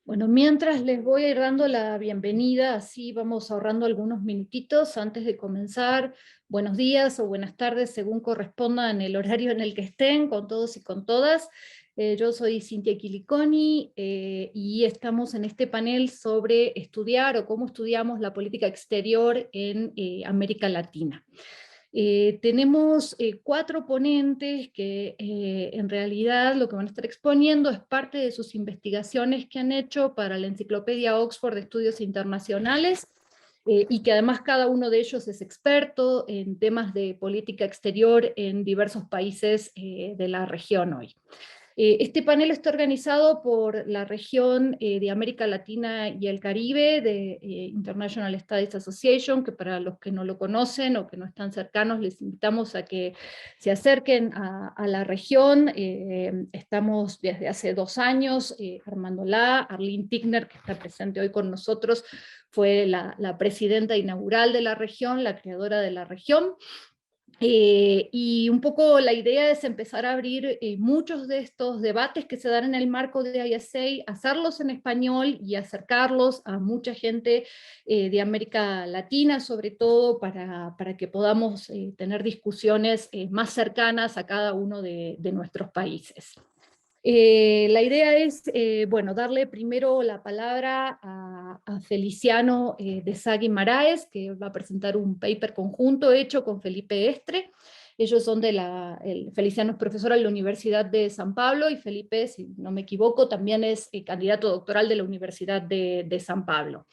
Bueno, mientras les voy a ir dando la bienvenida, así vamos ahorrando algunos minutitos antes de comenzar. Buenos días o buenas tardes, según corresponda en el horario en el que estén, con todos y con todas. Yo soy Cintia Quiliconi y estamos en este panel sobre estudiar o cómo estudiamos la política exterior en América Latina. Tenemos 4 ponentes que en realidad lo que van a estar exponiendo es parte de sus investigaciones que han hecho para la Enciclopedia Oxford de Estudios Internacionales, y que además cada uno de ellos es experto en temas de política exterior en diversos países de la región hoy. Este panel está organizado por la región de América Latina y el Caribe de International Studies Association, que para los que no lo conocen o que no están cercanos, les invitamos a que se acerquen a la región. Estamos desde hace 2 años, Armando La, Arlene Tigner, que está presente hoy con nosotros, fue la presidenta inaugural de la región, la creadora de la región. Y un poco la idea es empezar a abrir muchos de estos debates que se dan en el marco de ISA, hacerlos en español y acercarlos a mucha gente de América Latina, sobre todo para que podamos tener discusiones más cercanas a cada uno de nuestros países. La idea es, bueno, darle primero la palabra a Feliciano de Sá Guimaraes, que va a presentar un paper conjunto hecho con Felipe Estre. Ellos son Feliciano es profesor en la Universidad de San Pablo, y Felipe, si no me equivoco, también es candidato doctoral de la Universidad de San Pablo.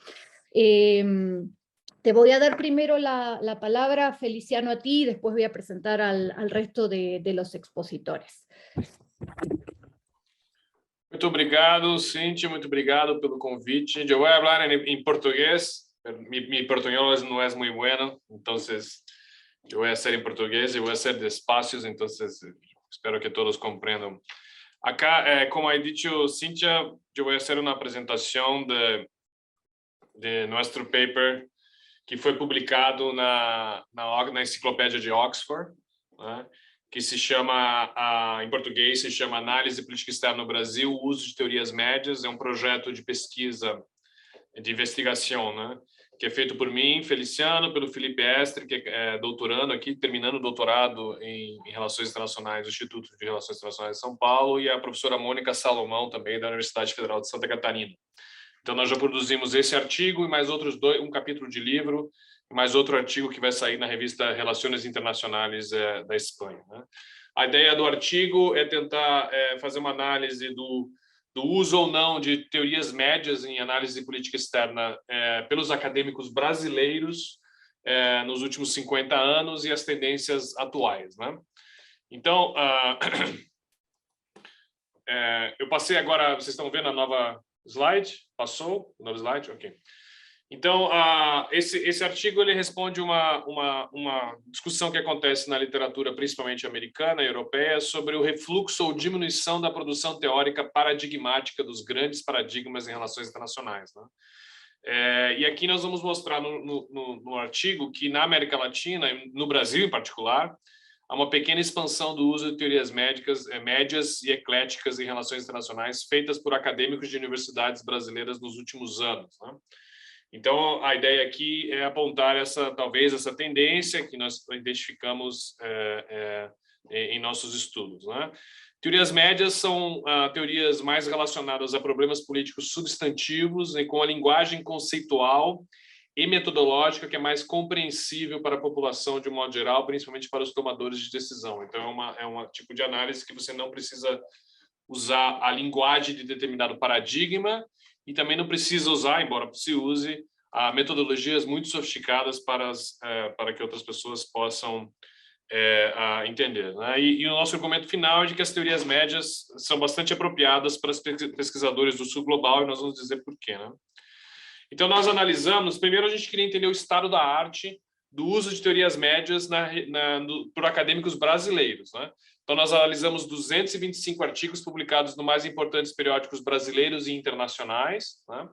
Te voy a dar primero la palabra, Feliciano, a ti, y después voy a presentar al resto de los expositores. Muito obrigado, Cíntia, muito obrigado pelo convite. Eu vou falar em português, mi português não é muito bueno, então eu vou ser em português e vou ser despacio, então espero que todos compreendam. Acá, como ha dicho Cíntia, eu vou fazer uma apresentação de nosso paper que foi publicado na Enciclopédia de Oxford, né? Que se chama, em português, se chama Análise Política Externa no Brasil, o uso de teorias médias. É um projeto de pesquisa, de investigação, né? Que é feito por mim, Feliciano, pelo Felipe Estre, que é doutorando aqui, terminando o doutorado em Relações Internacionais do Instituto de Relações Internacionais de São Paulo, e a professora Mônica Salomão, também da Universidade Federal de Santa Catarina. Então, nós já produzimos esse artigo e mais outros 2, um capítulo de livro, mais outro artigo que vai sair na revista Relações Internacionais da Espanha, né? A ideia do artigo é tentar fazer uma análise do uso ou não de teorias médias em análise política externa pelos acadêmicos brasileiros nos últimos 50 anos e as tendências atuais, né? Então, eu passei agora, vocês estão vendo a nova slide? Passou? O novo slide? Ok. Então, esse artigo ele responde uma discussão que acontece na literatura, principalmente americana e europeia, sobre o refluxo ou diminuição da produção teórica paradigmática dos grandes paradigmas em relações internacionais, né? E aqui nós vamos mostrar no artigo que na América Latina, no Brasil em particular, há uma pequena expansão do uso de teorias médias e ecléticas em relações internacionais feitas por acadêmicos de universidades brasileiras nos últimos anos, né? Então, a ideia aqui é apontar talvez essa tendência que nós identificamos em nossos estudos, né? Teorias médias são teorias mais relacionadas a problemas políticos substantivos e com a linguagem conceitual e metodológica que é mais compreensível para a população de um modo geral, principalmente para os tomadores de decisão. Então, é um tipo de análise que você não precisa usar a linguagem de determinado paradigma, e também não precisa usar, embora se use, metodologias muito sofisticadas para que outras pessoas possam entender, né? E o nosso argumento final é de que as teorias médias são bastante apropriadas para os pesquisadores do sul global, e nós vamos dizer por quê, né? Então, nós analisamos, primeiro a gente queria entender o estado da arte do uso de teorias médias por acadêmicos brasileiros, né? Então, nós analisamos 225 artigos publicados nos mais importantes periódicos brasileiros e internacionais, né?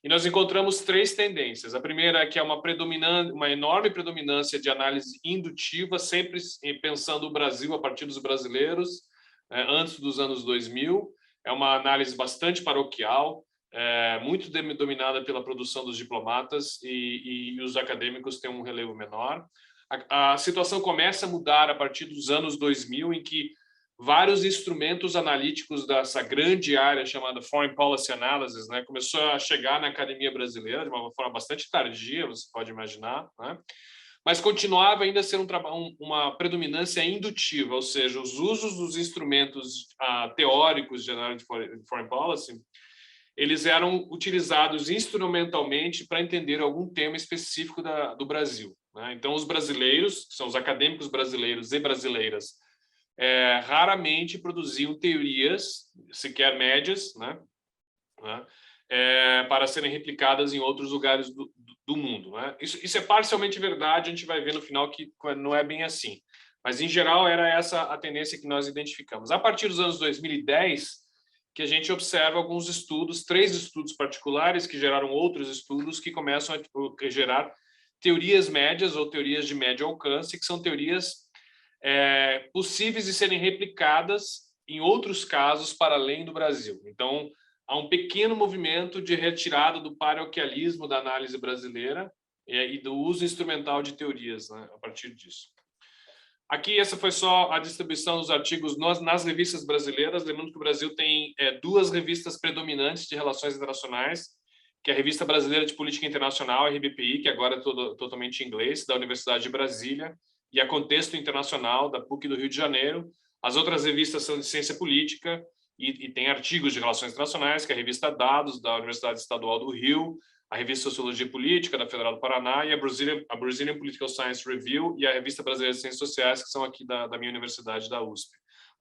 E nós encontramos 3 tendências. A primeira é que é uma enorme predominância de análise indutiva, sempre pensando o Brasil a partir dos brasileiros, antes dos anos 2000. É uma análise bastante paroquial, muito dominada pela produção dos diplomatas e os acadêmicos têm um relevo menor. A situação começa a mudar a partir dos anos 2000, em que vários instrumentos analíticos dessa grande área chamada Foreign Policy Analysis, né, começou a chegar na academia brasileira de uma forma bastante tardia, você pode imaginar, né? Mas continuava ainda a ser uma predominância indutiva, ou seja, os usos dos instrumentos teóricos de análise de foreign policy, eles eram utilizados instrumentalmente para entender algum tema específico do Brasil, né? Então, os brasileiros, que são os acadêmicos brasileiros e brasileiras, raramente produziam teorias, sequer médias, né? Para serem replicadas em outros lugares do mundo, né? Isso é parcialmente verdade, a gente vai ver no final que não é bem assim. Mas, em geral, era essa a tendência que nós identificamos. A partir dos anos 2010, que a gente observa alguns estudos, 3 estudos particulares que geraram outros estudos que começam a gerar teorias médias ou teorias de médio alcance, que são teorias possíveis de serem replicadas em outros casos para além do Brasil. Então, há um pequeno movimento de retirada do paroquialismo da análise brasileira e do uso instrumental de teorias, né, a partir disso. Aqui, essa foi só a distribuição dos artigos nas revistas brasileiras. Lembrando que o Brasil tem 2 revistas predominantes de relações internacionais, que é a Revista Brasileira de Política Internacional, a RBPI, que agora é totalmente em inglês, da Universidade de Brasília, e a Contexto Internacional, da PUC do Rio de Janeiro. As outras revistas são de ciência política e tem artigos de relações internacionais, que é a Revista Dados, da Universidade Estadual do Rio, a Revista Sociologia Política, da Federal do Paraná, e a Brazilian Political Science Review e a Revista Brasileira de Ciências Sociais, que são aqui da minha universidade, da USP.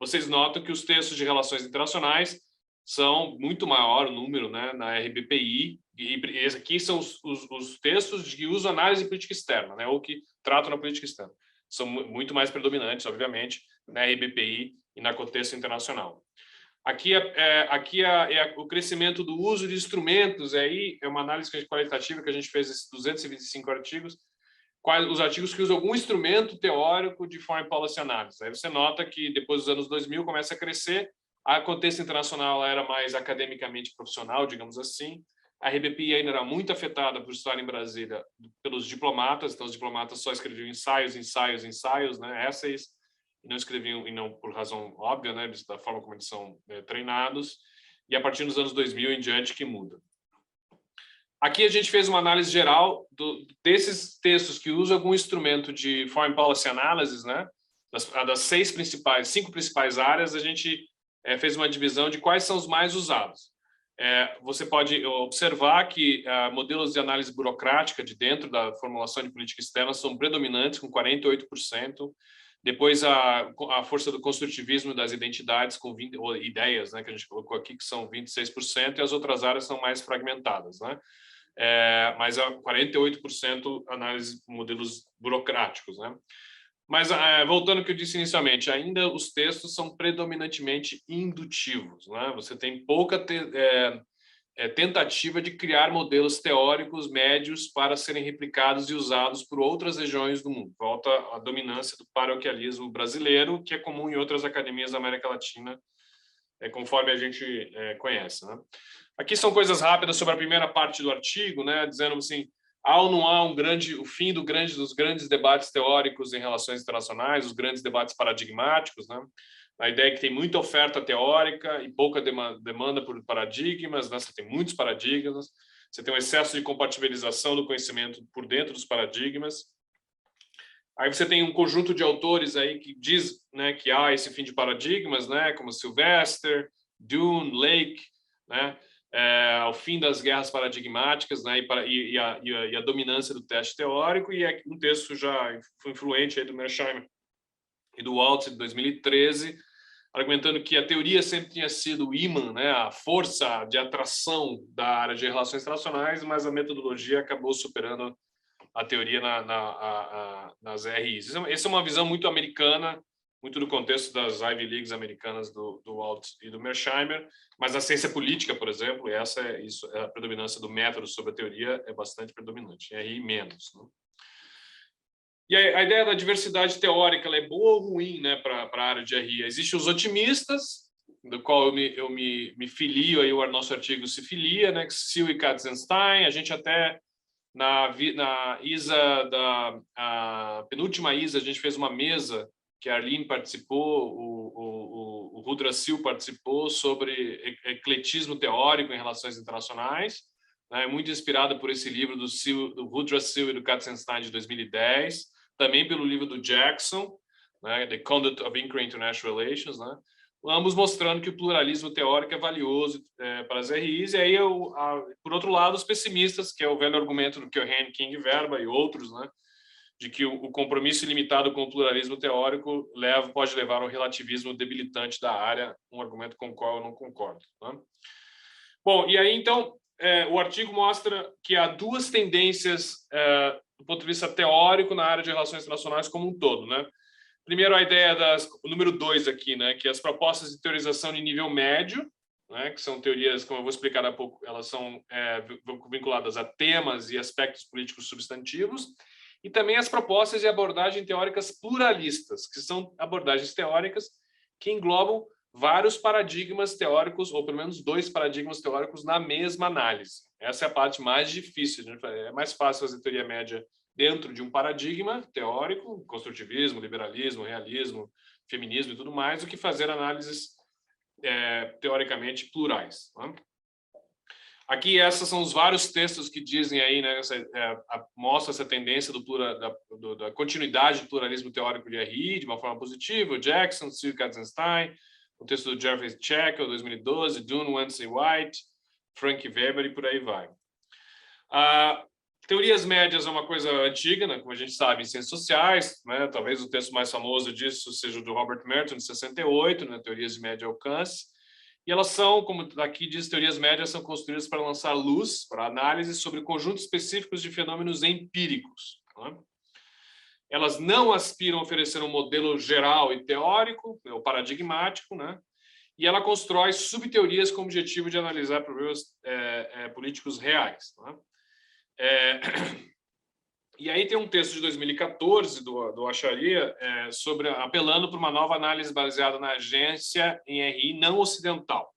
Vocês notam que os textos de relações internacionais são muito maior o número, né, na RBPI, e esses aqui são os textos de uso análise política externa, né, ou que tratam na política externa. São muito mais predominantes, obviamente, na RBPI e na Contexto Internacional. Aqui o crescimento do uso de instrumentos, aí é uma análise qualitativa que a gente fez esses 225 artigos, os artigos que usam algum instrumento teórico de Foreign Policy Analysis. Aí você nota que depois dos anos 2000 começa a crescer, a Contexto Internacional era mais academicamente profissional, digamos assim, a RBPI ainda era muito afetada por estar em Brasília pelos diplomatas, então os diplomatas só escreviam ensaios, né, essays, e não escreviam, e não por razão óbvia, né, da forma como eles são treinados, e a partir dos anos 2000 em diante que muda. Aqui a gente fez uma análise geral desses textos que usam algum instrumento de Foreign Policy Analysis, né, das 5 principais áreas, a gente fez uma divisão de quais são os mais usados. Você pode observar que modelos de análise burocrática de dentro da formulação de política externa são predominantes, com 48%. Depois, a força do construtivismo das identidades, com 20 ideias, né, que a gente colocou aqui, que são 26%, e as outras áreas são mais fragmentadas, né? Mas 48% análise modelos burocráticos, né? Mas, voltando ao que eu disse inicialmente, ainda os textos são predominantemente indutivos, né? Você tem pouca tentativa de criar modelos teóricos médios para serem replicados e usados por outras regiões do mundo. Volta à dominância do paroquialismo brasileiro, que é comum em outras academias da América Latina, conforme a gente conhece, né? Aqui são coisas rápidas sobre a primeira parte do artigo, né, dizendo assim, há ou não há o fim dos grandes debates teóricos em relações internacionais, os grandes debates paradigmáticos, né? A ideia é que tem muita oferta teórica e pouca demanda por paradigmas, né? Você tem muitos paradigmas, você tem um excesso de compatibilização do conhecimento por dentro dos paradigmas. Aí você tem um conjunto de autores aí que diz, né, que há esse fim de paradigmas, né, como Sylvester, Dune, Lake, né, ao fim das guerras paradigmáticas, né, e a dominância do teste teórico, e é um texto já influente aí do Mearsheimer e do Waltz de 2013, argumentando que a teoria sempre tinha sido o imã, né, a força de atração da área de relações internacionais, mas a metodologia acabou superando a teoria nas RIs. Essa é uma visão muito americana, muito do contexto das Ivy Leagues americanas do Waltz e do Mearsheimer, mas na ciência política, por exemplo, a predominância do método sobre a teoria é bastante predominante, em RI menos, né? E a ideia da diversidade teórica, ela é boa ou ruim, né, para a área de RI? Existem os otimistas do qual eu me filio, aí o nosso artigo se filia, né? Sill e Katzenstein. A gente até na ISA a penúltima ISA a gente fez uma mesa que a Arlene participou, o Rudra Sill participou, sobre ecletismo teórico em relações internacionais, né? Muito inspirada por esse livro do Rudra Sill e do Katzenstein de 2010, também pelo livro do Jackson, né? The Conduct of Inquiry International Relations, né? Ambos mostrando que o pluralismo teórico é valioso para as RIs, e aí, por outro lado, os pessimistas, que é o velho argumento do Keohane, King e Verba e outros, né, de que o compromisso ilimitado com o pluralismo teórico pode levar ao relativismo debilitante da área, um argumento com o qual eu não concordo. Né? Bom, e aí, então, o artigo mostra que há duas tendências do ponto de vista teórico na área de relações internacionais como um todo, né? Primeiro, a ideia o número 2 aqui, né, que as propostas de teorização de nível médio, né, que são teorias, como eu vou explicar daqui a pouco, elas são vinculadas a temas e aspectos políticos substantivos, e também as propostas de abordagem teóricas pluralistas, que são abordagens teóricas que englobam vários paradigmas teóricos, ou pelo menos 2 paradigmas teóricos na mesma análise. Essa é a parte mais difícil. É mais fácil fazer teoria média dentro de um paradigma teórico, construtivismo, liberalismo, realismo, feminismo e tudo mais, do que fazer análises teoricamente plurais. Né? Aqui, esses são os vários textos que dizem aí, né, mostra essa tendência da continuidade do pluralismo teórico de RI de uma forma positiva. O Jackson, Sill, Katzenstein, o texto do Jeffrey Checker, 2012, Dunn, Wensley White, Frank Weber e por aí vai. Teorias médias é uma coisa antiga, né, como a gente sabe, em ciências sociais, né, talvez o texto mais famoso disso seja o do Robert Merton, de 68, né, Teorias de Médio Alcance. E elas são, como aqui diz, teorias médias são construídas para lançar luz, para análise sobre conjuntos específicos de fenômenos empíricos. Né? Elas não aspiram a oferecer um modelo geral e teórico, ou paradigmático, né? E ela constrói subteorias com o objetivo de analisar problemas políticos reais. Né? E aí tem um texto de 2014 do Acharia apelando para uma nova análise baseada na agência em RI não ocidental.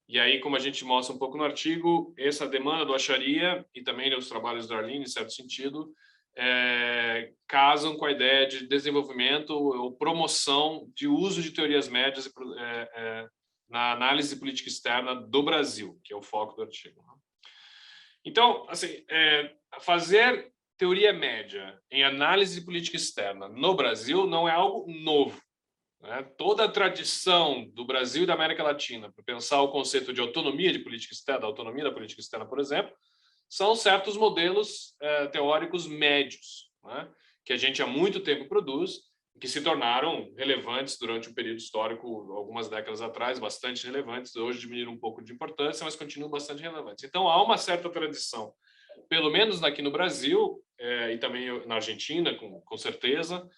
E aí, como a gente mostra um pouco no artigo, essa demanda do Acharia e também os trabalhos da Arlene, em certo sentido, casam com a ideia de desenvolvimento ou promoção de uso de teorias médias na análise política externa do Brasil, que é o foco do artigo. Então, assim, fazer teoria média em análise de política externa no Brasil não é algo novo. Né? Toda a tradição do Brasil e da América Latina para pensar o conceito de autonomia de política externa, autonomia da política externa, por exemplo, são certos modelos teóricos médios, né? Que a gente há muito tempo produz, que se tornaram relevantes durante um período histórico, algumas décadas atrás, bastante relevantes. Hoje diminuíram um pouco de importância, mas continuam bastante relevantes. Então, há uma certa tradição, pelo menos aqui no Brasil, e também na Argentina, com certeza,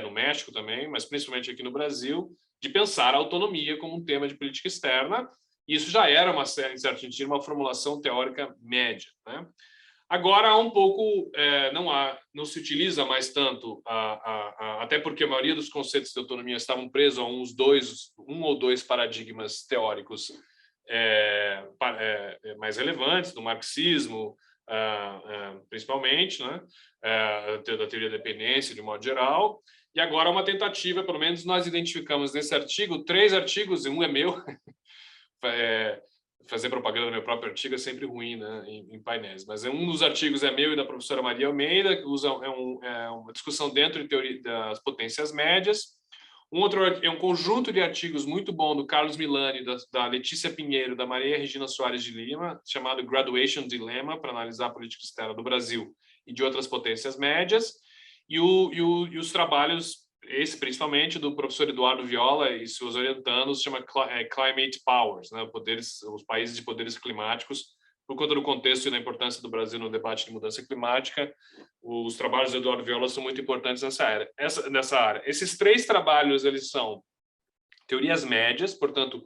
no México também, mas principalmente aqui no Brasil, de pensar a autonomia como um tema de política externa. Isso já era, em certo sentido, uma formulação teórica média. Né? Agora há um pouco, não se utiliza mais tanto, até porque a maioria dos conceitos de autonomia estavam presos a um ou dois paradigmas teóricos mais relevantes, do marxismo, principalmente, né? Da teoria da dependência, de modo geral. E agora uma tentativa, pelo menos nós identificamos nesse artigo, 3 artigos, e um é meu. Fazer propaganda do meu próprio artigo é sempre ruim, né, em painéis, mas um dos artigos é meu e da professora Maria Almeida, que usa uma discussão dentro de teoria das potências médias. Um outro é um conjunto de artigos muito bom do Carlos Milani, da Letícia Pinheiro, da Maria Regina Soares de Lima, chamado Graduation Dilemma, para analisar a política externa do Brasil e de outras potências médias, e os trabalhos, esse principalmente, do professor Eduardo Viola e seus orientandos, chama Climate Powers, né, os países de poderes climáticos. Por conta do contexto e da importância do Brasil no debate de mudança climática, os trabalhos do Eduardo Viola são muito importantes nessa área. Esses 3 trabalhos, eles são teorias médias, portanto,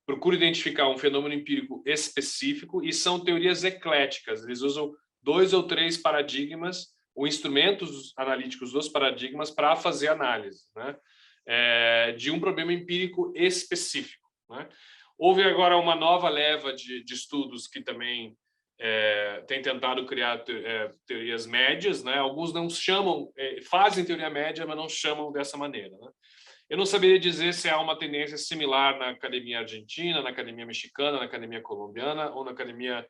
procura identificar um fenômeno empírico específico, e são teorias ecléticas. Eles usam 2 ou 3 paradigmas, ou instrumentos analíticos dos paradigmas para fazer análise, né, de um problema empírico específico. né? Houve agora uma nova leva de estudos que também tem tentado criar teorias médias, né? Alguns não chamam, fazem teoria média, mas não chamam dessa maneira, né? Eu não saberia dizer se há uma tendência similar na academia argentina, na academia mexicana, na academia colombiana ou na academia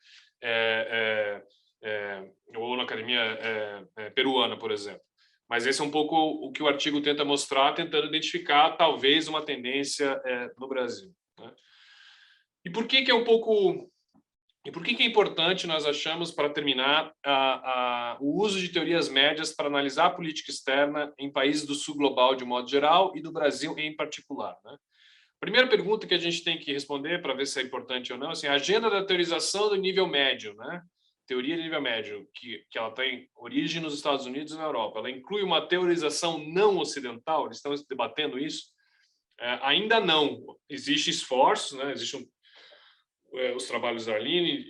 peruana, por exemplo. Mas esse é um pouco o que o artigo tenta mostrar, tentando identificar talvez uma tendência no Brasil, né? E por que é um pouco... E por que é importante, nós achamos, para terminar, o uso de teorias médias para analisar a política externa em países do sul global de modo geral e do Brasil em particular, né? Primeira pergunta que a gente tem que responder para ver se é importante ou não, assim, a agenda da teorização do nível médio, né? Teoria de nível médio, que ela tem origem nos Estados Unidos e na Europa, ela inclui uma teorização não ocidental? Eles estão debatendo isso? Ainda não. Existem esforços, né? Os trabalhos da Arline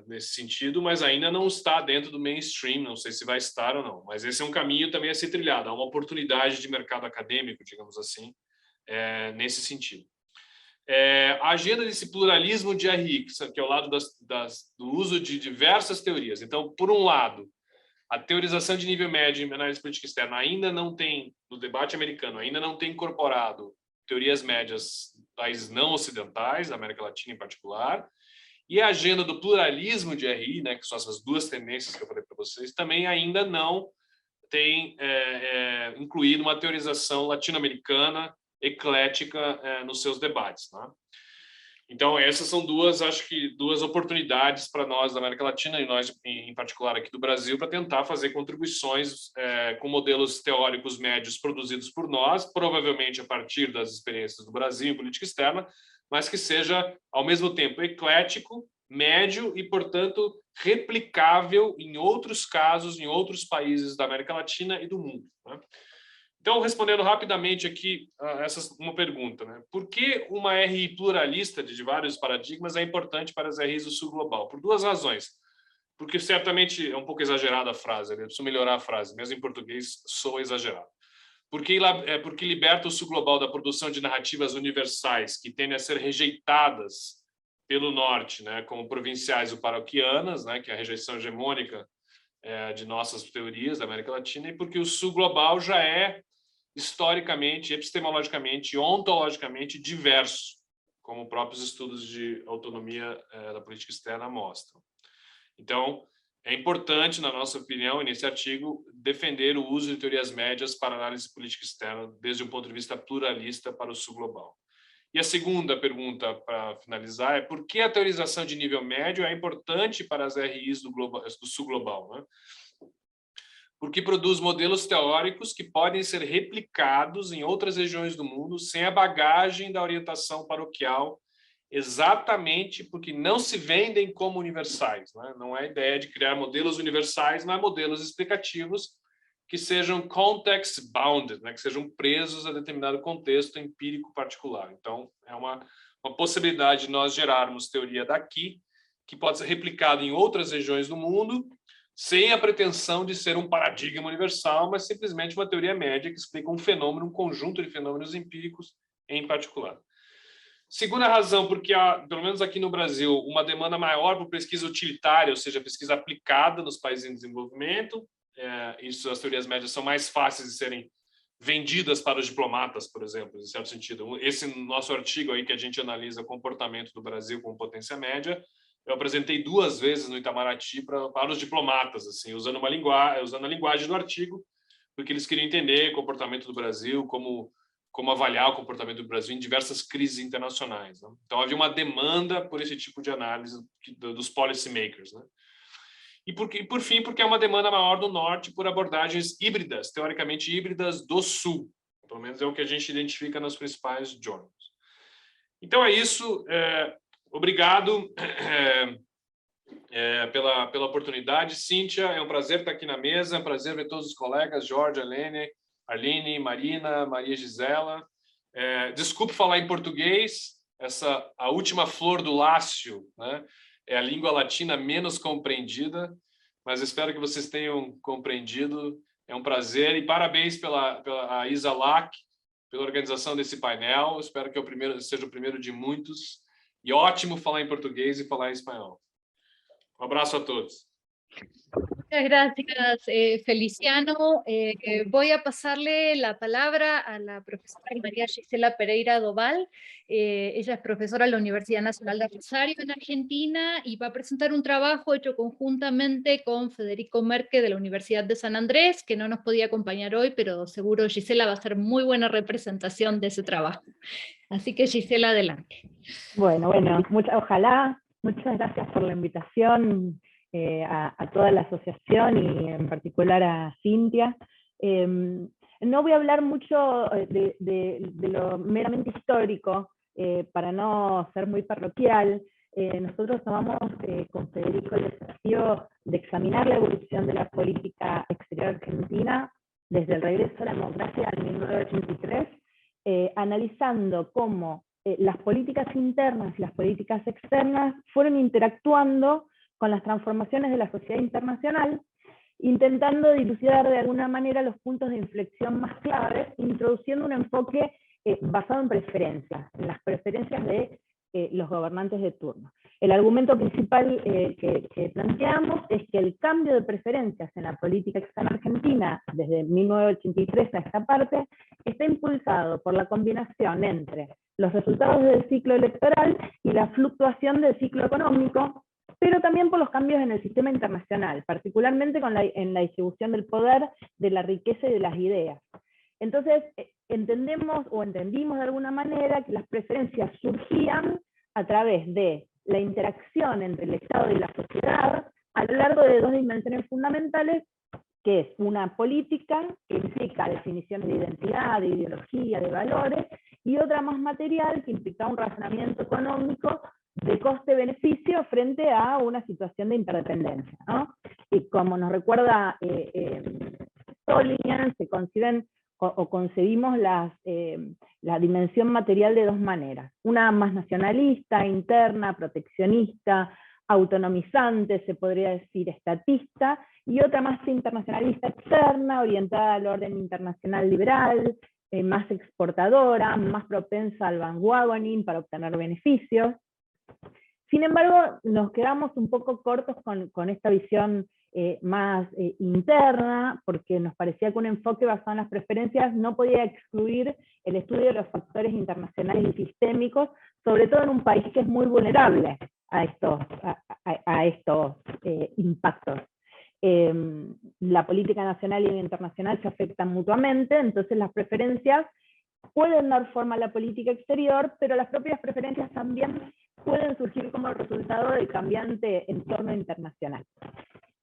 nesse sentido, mas ainda não está dentro do mainstream, não sei se vai estar ou não, mas esse é um caminho também a ser trilhado, há uma oportunidade de mercado acadêmico, digamos assim, nesse sentido. A agenda desse pluralismo de RI, que é o lado do uso de diversas teorias. Então, por um lado, a teorização de nível médio em análise política externa ainda não tem, no debate americano, ainda não tem incorporado teorias médias países não ocidentais, da América Latina em particular, e a agenda do pluralismo de RI, né, que são essas duas tendências que eu falei para vocês, também ainda não tem incluído uma teorização latino-americana eclética nos seus debates, né? Então, essas são duas oportunidades para nós da América Latina, e nós, em particular, aqui do Brasil, para tentar fazer contribuições com modelos teóricos médios produzidos por nós, provavelmente a partir das experiências do Brasil em política externa, mas que seja, ao mesmo tempo, eclético, médio e, portanto, replicável em outros casos, em outros países da América Latina e do mundo, né? Então, respondendo rapidamente aqui uma pergunta, né? Por que uma RI pluralista de vários paradigmas é importante para as RIs do sul global? Por duas razões. Porque certamente é um pouco exagerada a frase, eu preciso melhorar a frase, mesmo em português sou exagerado. Porque liberta o sul global da produção de narrativas universais que tendem a ser rejeitadas pelo norte, né, como provinciais ou paroquianas, né, que é a rejeição hegemônica de nossas teorias da América Latina, e porque o sul global já é historicamente, epistemologicamente e ontologicamente diverso, como próprios estudos de autonomia da política externa mostram. Então, é importante, na nossa opinião, e nesse artigo, defender o uso de teorias médias para análise política externa desde um ponto de vista pluralista para o sul global. E a segunda pergunta, para finalizar, é por que a teorização de nível médio é importante para as RIs do sul global, né? Porque produz modelos teóricos que podem ser replicados em outras regiões do mundo sem a bagagem da orientação paroquial, exatamente porque não se vendem como universais, né? Não é a ideia de criar modelos universais, mas modelos explicativos que sejam context-bounded, né? Que sejam presos a determinado contexto empírico particular. Então, é uma possibilidade de nós gerarmos teoria daqui, que pode ser replicada em outras regiões do mundo, sem a pretensão de ser um paradigma universal, mas simplesmente uma teoria média que explica um fenômeno, um conjunto de fenômenos empíricos em particular. Segunda razão, porque há, pelo menos aqui no Brasil, uma demanda maior por pesquisa utilitária, ou seja, pesquisa aplicada nos países em desenvolvimento. As teorias médias são mais fáceis de serem vendidas para os diplomatas, por exemplo, em certo sentido. Esse nosso artigo aí que a gente analisa o comportamento do Brasil com potência média, eu apresentei 2 vezes no Itamaraty para os diplomatas, assim, usando a linguagem do artigo, porque eles queriam entender o comportamento do Brasil, como avaliar o comportamento do Brasil em diversas crises internacionais, né? Então, havia uma demanda por esse tipo de análise dos policy makers, né? E por fim, porque é uma demanda maior do norte por abordagens híbridas, teoricamente híbridas do sul. Pelo menos é o que a gente identifica nos principais journals. Então, é isso. Obrigado pela oportunidade. Cíntia, é um prazer estar aqui na mesa, é um prazer ver todos os colegas, Jorge, Arline, Marina, Maria Gisela. Desculpe falar em português, a última flor do Lácio, né? É a língua latina menos compreendida, mas espero que vocês tenham compreendido. É um prazer e parabéns pela Isa Lack, pela organização desse painel. Espero que seja o primeiro de muitos. E ótimo falar em português e falar em espanhol. Um abraço a todos. Muchas gracias, Feliciano. Voy a pasarle la palabra a la profesora María Gisela Pereira Doval. Ella es profesora de la Universidad Nacional de Rosario en Argentina y va a presentar un trabajo hecho conjuntamente con Federico Merque de la Universidad de San Andrés, que no nos podía acompañar hoy, pero seguro Gisela va a hacer muy buena representación de ese trabajo. Así que Gisela, adelante. Bueno, ojalá. Muchas gracias por la invitación. A toda la asociación y en particular a Cintia. No voy a hablar mucho de lo meramente histórico, para no ser muy parroquial. Nosotros tomamos con Federico el desafío de examinar la evolución de la política exterior argentina desde el regreso a la democracia en 1983, analizando cómo las políticas internas y las políticas externas fueron interactuando con las transformaciones de la sociedad internacional, intentando dilucidar de alguna manera los puntos de inflexión más claves, introduciendo un enfoque basado en las preferencias de los gobernantes de turno. El argumento principal que planteamos es que el cambio de preferencias en la política externa argentina, desde 1983 a esta parte, está impulsado por la combinación entre los resultados del ciclo electoral y la fluctuación del ciclo económico, pero también por los cambios en el sistema internacional, particularmente en la distribución del poder, de la riqueza y de las ideas. Entonces, entendimos de alguna manera que las preferencias surgían a través de la interacción entre el Estado y la sociedad a lo largo de dos dimensiones fundamentales, que es una política que implica definiciones de identidad, de ideología, de valores, y otra más material que implica un razonamiento económico de coste-beneficio frente a una situación de interdependencia, ¿no? Y como nos recuerda Solingen, se conciben o concebimos la dimensión material de dos maneras. Una más nacionalista, interna, proteccionista, autonomizante, se podría decir estatista, y otra más internacionalista externa, orientada al orden internacional liberal, más exportadora, más propensa al bandwagoning para obtener beneficios. Sin embargo, nos quedamos un poco cortos con esta visión más interna, porque nos parecía que un enfoque basado en las preferencias no podía excluir el estudio de los factores internacionales y sistémicos, sobre todo en un país que es muy vulnerable a estos impactos. La política nacional y la internacional se afectan mutuamente, entonces las preferencias pueden dar forma a la política exterior, pero las propias preferencias también pueden surgir como resultado del cambiante entorno internacional.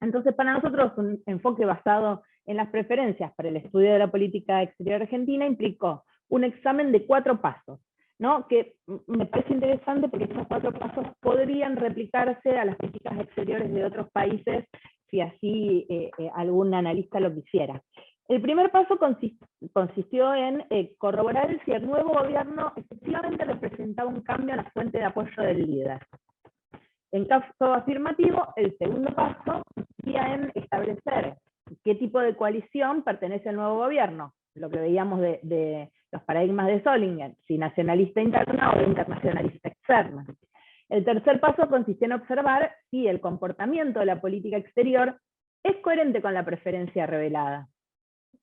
Entonces, para nosotros, un enfoque basado en las preferencias para el estudio de la política exterior argentina implicó un examen de 4 pasos, ¿no? Que me parece interesante porque estos 4 pasos podrían replicarse a las políticas exteriores de otros países si así algún analista lo quisiera. El primer paso consistió en corroborar si el nuevo gobierno efectivamente representaba un cambio en la fuente de apoyo del líder. En caso afirmativo, el segundo paso consistía en establecer qué tipo de coalición pertenece al nuevo gobierno, lo que veíamos de los paradigmas de Solingen, si nacionalista interna o internacionalista externa. El tercer paso consistía en observar si el comportamiento de la política exterior es coherente con la preferencia revelada.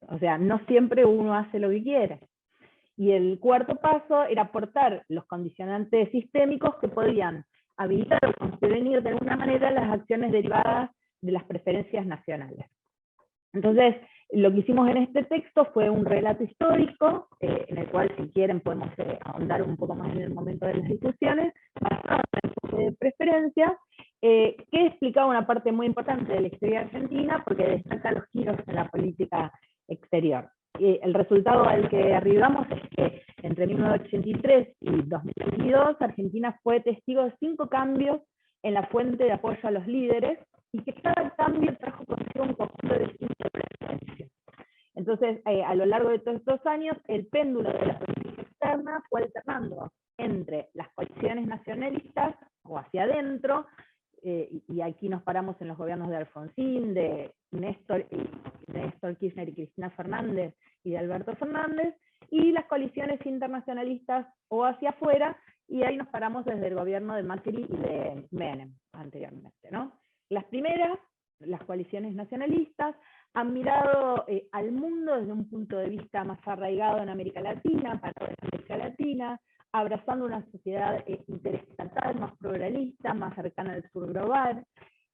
O sea, no siempre uno hace lo que quiere. Y el cuarto paso era aportar los condicionantes sistémicos que podían habilitar o prevenir de alguna manera las acciones derivadas de las preferencias nacionales. Entonces, lo que hicimos en este texto fue un relato histórico, en el cual, si quieren, podemos ahondar un poco más en el momento de las discusiones, basado en el enfoque de preferencias, que explicaba una parte muy importante de la historia argentina, porque destaca los giros en la política exterior. El resultado al que arribamos es que entre 1983 y 2022 Argentina fue testigo de 5 cambios en la fuente de apoyo a los líderes, y que cada cambio trajo consigo un conjunto distinto de preferencias. Entonces, a lo largo de todos estos años, el péndulo de la política externa fue alternando entre las coaliciones nacionalistas o hacia adentro, y aquí nos paramos en los gobiernos de Alfonsín, de Néstor Kirchner y Cristina Fernández, y de Alberto Fernández, y las coaliciones internacionalistas o hacia afuera, y ahí nos paramos desde el gobierno de Macri y de Menem anteriormente, ¿no? Las primeras, las coaliciones nacionalistas, han mirado al mundo desde un punto de vista más arraigado en América Latina, parado en América Latina, abrazando una sociedad interestatal, más pluralista, más cercana al sur global.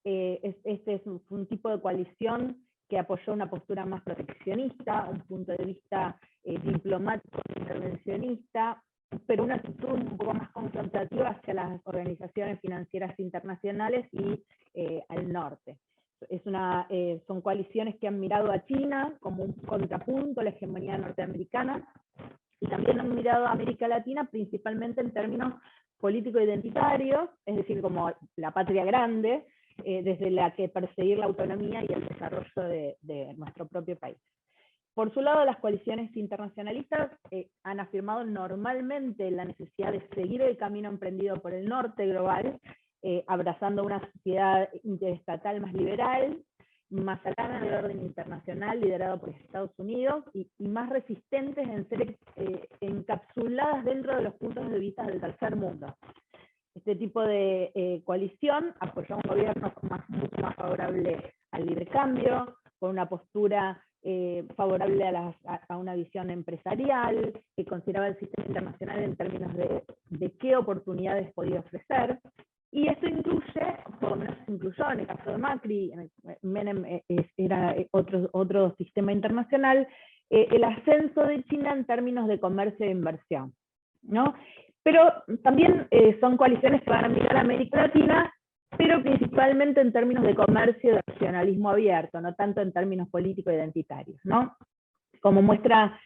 Este es un tipo de coalición que apoyó una postura más proteccionista, un punto de vista diplomático intervencionista, pero una actitud un poco más confrontativa hacia las organizaciones financieras internacionales y al norte. Son coaliciones que han mirado a China como un contrapunto a la hegemonía norteamericana, y también han mirado a América Latina principalmente en términos político-identitarios, es decir, como la patria grande, desde la que perseguir la autonomía y el desarrollo de nuestro propio país. Por su lado, las coaliciones internacionalistas han afirmado normalmente la necesidad de seguir el camino emprendido por el norte global, abrazando una sociedad interestatal más liberal, más cercana al orden internacional liderado por Estados Unidos, y más resistentes en ser encapsuladas dentro de los puntos de vista del tercer mundo. Este tipo de coalición apoyó a un gobierno mucho más favorable al libre cambio, con una postura favorable a una visión empresarial, que consideraba el sistema internacional en términos de qué oportunidades podía ofrecer. Y esto incluyó en el caso de Macri, Menem era otro sistema internacional, el ascenso de China en términos de comercio e inversión, ¿no? Pero también son coaliciones que van a mirar a América Latina, pero principalmente en términos de comercio y de nacionalismo abierto, no tanto en términos político-identitarios, ¿no? Como muestra,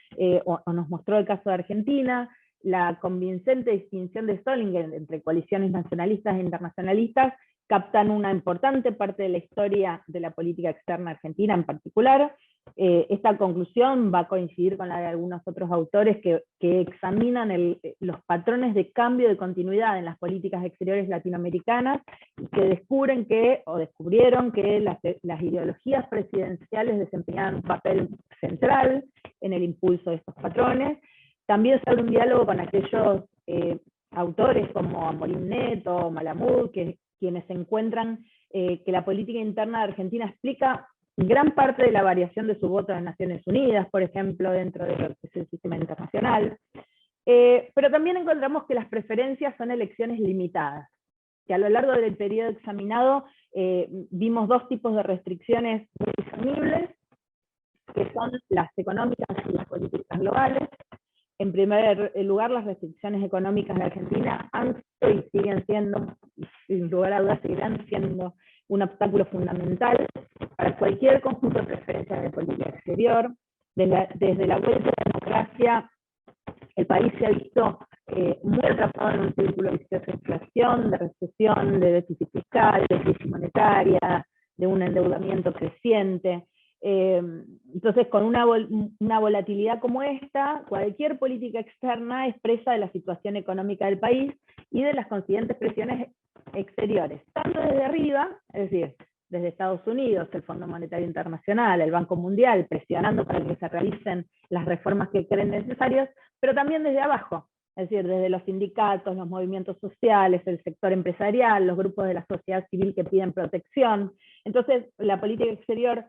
o nos mostró el caso de Argentina, la convincente distinción de Stollinger entre coaliciones nacionalistas e internacionalistas captan una importante parte de la historia de la política externa argentina en particular. Esta conclusión va a coincidir con la de algunos otros autores que examinan los patrones de cambio de continuidad en las políticas exteriores latinoamericanas, y que descubrieron que las ideologías presidenciales desempeñaban un papel central en el impulso de estos patrones. También se abre un diálogo con aquellos autores como Amorim Neto, Malamud, quienes encuentran que la política interna de Argentina explica gran parte de la variación de su voto en Naciones Unidas, por ejemplo, dentro de lo que es el sistema internacional. Pero también encontramos que las preferencias son elecciones limitadas, que a lo largo del periodo examinado vimos dos tipos de restricciones muy disponibles, que son las económicas y las políticas globales. En primer lugar, las restricciones económicas de Argentina han sido y siguen siendo, sin lugar a dudas, seguirán siendo un obstáculo fundamental para cualquier conjunto de preferencias de política exterior. Desde la vuelta a la democracia, el país se ha visto muy atrapado en un círculo vicioso de inflación, de recesión, de déficit fiscal, de crisis monetaria, de un endeudamiento creciente. Entonces, con una volatilidad como esta, cualquier política externa expresa de la situación económica del país y de las consiguientes presiones exteriores, tanto desde arriba, es decir, desde Estados Unidos, el Fondo Monetario Internacional, el Banco Mundial, presionando para que se realicen las reformas que creen necesarias, pero también desde abajo, es decir, desde los sindicatos, los movimientos sociales, el sector empresarial, los grupos de la sociedad civil que piden protección. Entonces, la política exterior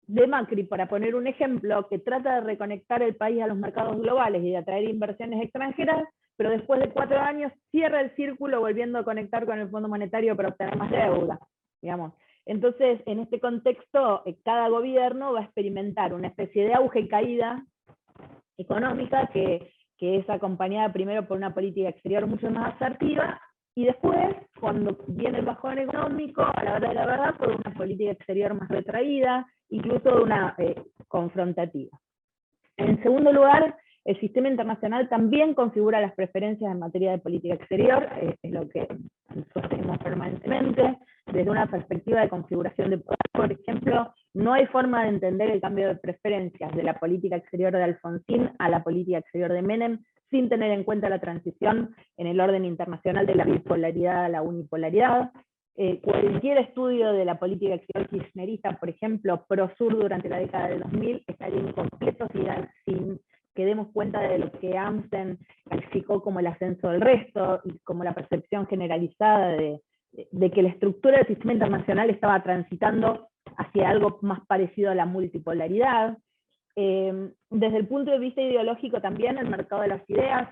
de Macri, para poner un ejemplo, que trata de reconectar el país a los mercados globales y de atraer inversiones extranjeras, pero después de 4 años cierra el círculo volviendo a conectar con el Fondo Monetario para obtener más deuda, digamos. Entonces, en este contexto, cada gobierno va a experimentar una especie de auge y caída económica que es acompañada primero por una política exterior mucho más asertiva, y después, cuando viene el bajón económico, a la hora de la verdad, por una política exterior más retraída, incluso una confrontativa. En segundo lugar, el sistema internacional también configura las preferencias en materia de política exterior, es lo que sostenemos permanentemente, desde una perspectiva de configuración de poder. Por ejemplo, no hay forma de entender el cambio de preferencias de la política exterior de Alfonsín a la política exterior de Menem, sin tener en cuenta la transición en el orden internacional de la bipolaridad a la unipolaridad. Cualquier estudio de la política exterior kirchnerista, por ejemplo, pro-sur durante la década del 2000, estaría incompleto sin que demos cuenta de lo que Amsten calificó como el ascenso del resto, y como la percepción generalizada de que la estructura del sistema internacional estaba transitando hacia algo más parecido a la multipolaridad. Desde el punto de vista ideológico también, el mercado de las ideas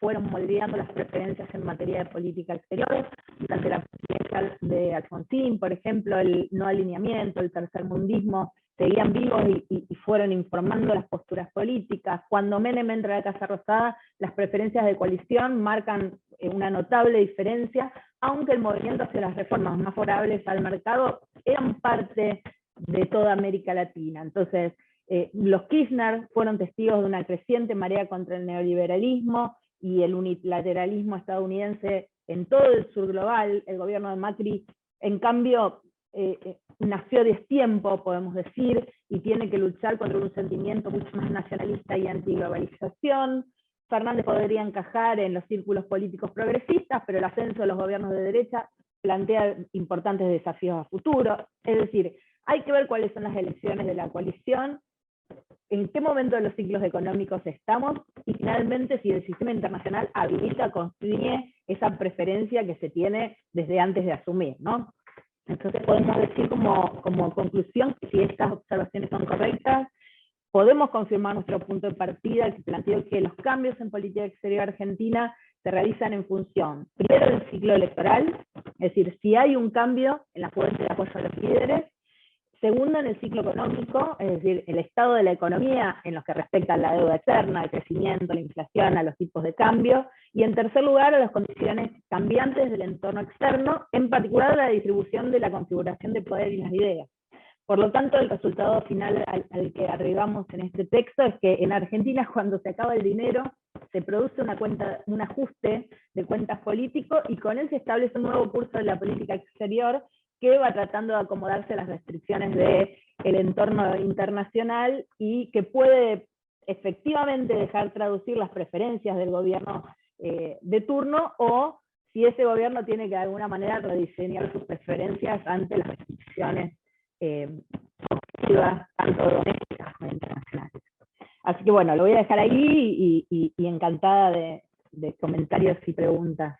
fueron moldeando las preferencias en materia de política exterior. Durante la presidencia de Alfonsín, por ejemplo, el no alineamiento, el tercermundismo, seguían vivos y fueron informando las posturas políticas. Cuando Menem entra a la Casa Rosada, las preferencias de coalición marcan una notable diferencia, aunque el movimiento hacia las reformas más favorables al mercado eran parte de toda América Latina. Entonces, los Kirchner fueron testigos de una creciente marea contra el neoliberalismo y el unilateralismo estadounidense en todo el sur global. El gobierno de Macri, en cambio, nació a destiempo, podemos decir, y tiene que luchar contra un sentimiento mucho más nacionalista y antiglobalización. Fernández podría encajar en los círculos políticos progresistas, pero el ascenso de los gobiernos de derecha plantea importantes desafíos a futuro. Es decir, hay que ver cuáles son las elecciones de la coalición, en qué momento de los ciclos económicos estamos, y finalmente si el sistema internacional habilita, construye esa preferencia que se tiene desde antes de asumir, ¿no? Entonces podemos decir como conclusión que si estas observaciones son correctas, podemos confirmar nuestro punto de partida, que planteó que los cambios en política exterior argentina se realizan en función, primero, del ciclo electoral, es decir, si hay un cambio en la fuente de apoyo a los líderes; segundo, en el ciclo económico, es decir, el estado de la economía en lo que respecta a la deuda externa, al crecimiento, a la inflación, a los tipos de cambio; y en tercer lugar, a las condiciones cambiantes del entorno externo, en particular la distribución de la configuración de poder y las ideas. Por lo tanto, el resultado final al que arribamos en este texto es que en Argentina, cuando se acaba el dinero, se produce un ajuste de cuentas político, y con él se establece un nuevo curso de la política exterior que va tratando de acomodarse a las restricciones del entorno internacional, y que puede efectivamente dejar traducir las preferencias del gobierno de turno, o si ese gobierno tiene que de alguna manera rediseñar sus preferencias ante las restricciones objetivas, tanto domésticas como internacionales. Así que bueno, lo voy a dejar ahí, y encantada de comentarios y preguntas.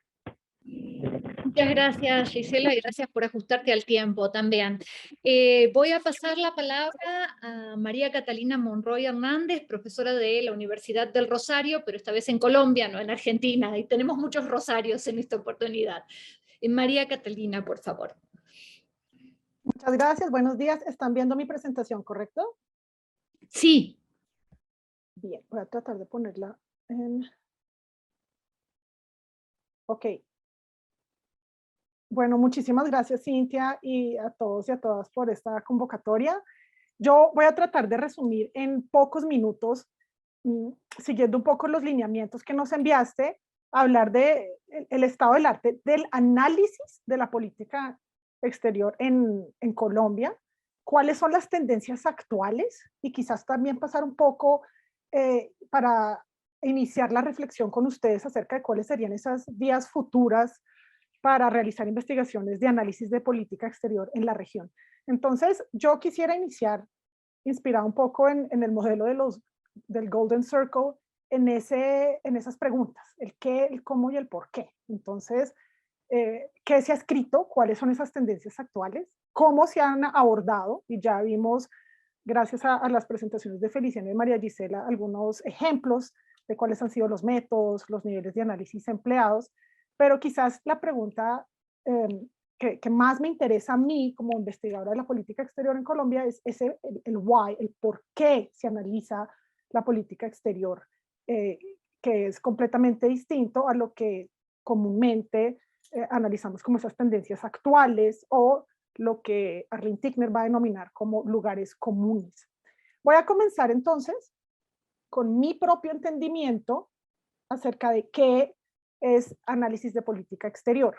Muchas gracias, Gisela, y gracias por ajustarte al tiempo también. Voy a pasar la palabra a María Catalina Monroy Hernández, profesora de la Universidad del Rosario, pero esta vez en Colombia, no en Argentina, y tenemos muchos rosarios en esta oportunidad. María Catalina, por favor. Muchas gracias, buenos días. ¿Están viendo mi presentación, correcto? Sí. Bien, voy a tratar de ponerla en... Ok. Bueno, muchísimas gracias, Cintia, y a todos y a todas por esta convocatoria. Yo voy a tratar de resumir en pocos minutos, siguiendo un poco los lineamientos que nos enviaste, hablar de el estado del arte, del análisis de la política exterior en Colombia, cuáles son las tendencias actuales, y quizás también pasar un poco para iniciar la reflexión con ustedes acerca de cuáles serían esas vías futuras para realizar investigaciones de análisis de política exterior en la región. Entonces, yo quisiera iniciar, inspirado un poco en el modelo del Golden Circle, en esas preguntas, el qué, el cómo y el por qué. Entonces, ¿qué se ha escrito? ¿Cuáles son esas tendencias actuales? ¿Cómo se han abordado? Y ya vimos, gracias a las presentaciones de Feliciano y María Gisela, algunos ejemplos de cuáles han sido los métodos, los niveles de análisis empleados. Pero quizás la pregunta que más me interesa a mí como investigadora de la política exterior en Colombia es el why, el por qué se analiza la política exterior, que es completamente distinto a lo que comúnmente analizamos como esas tendencias actuales, o lo que Arlene Tickner va a denominar como lugares comunes. Voy a comenzar entonces con mi propio entendimiento acerca de qué es análisis de política exterior.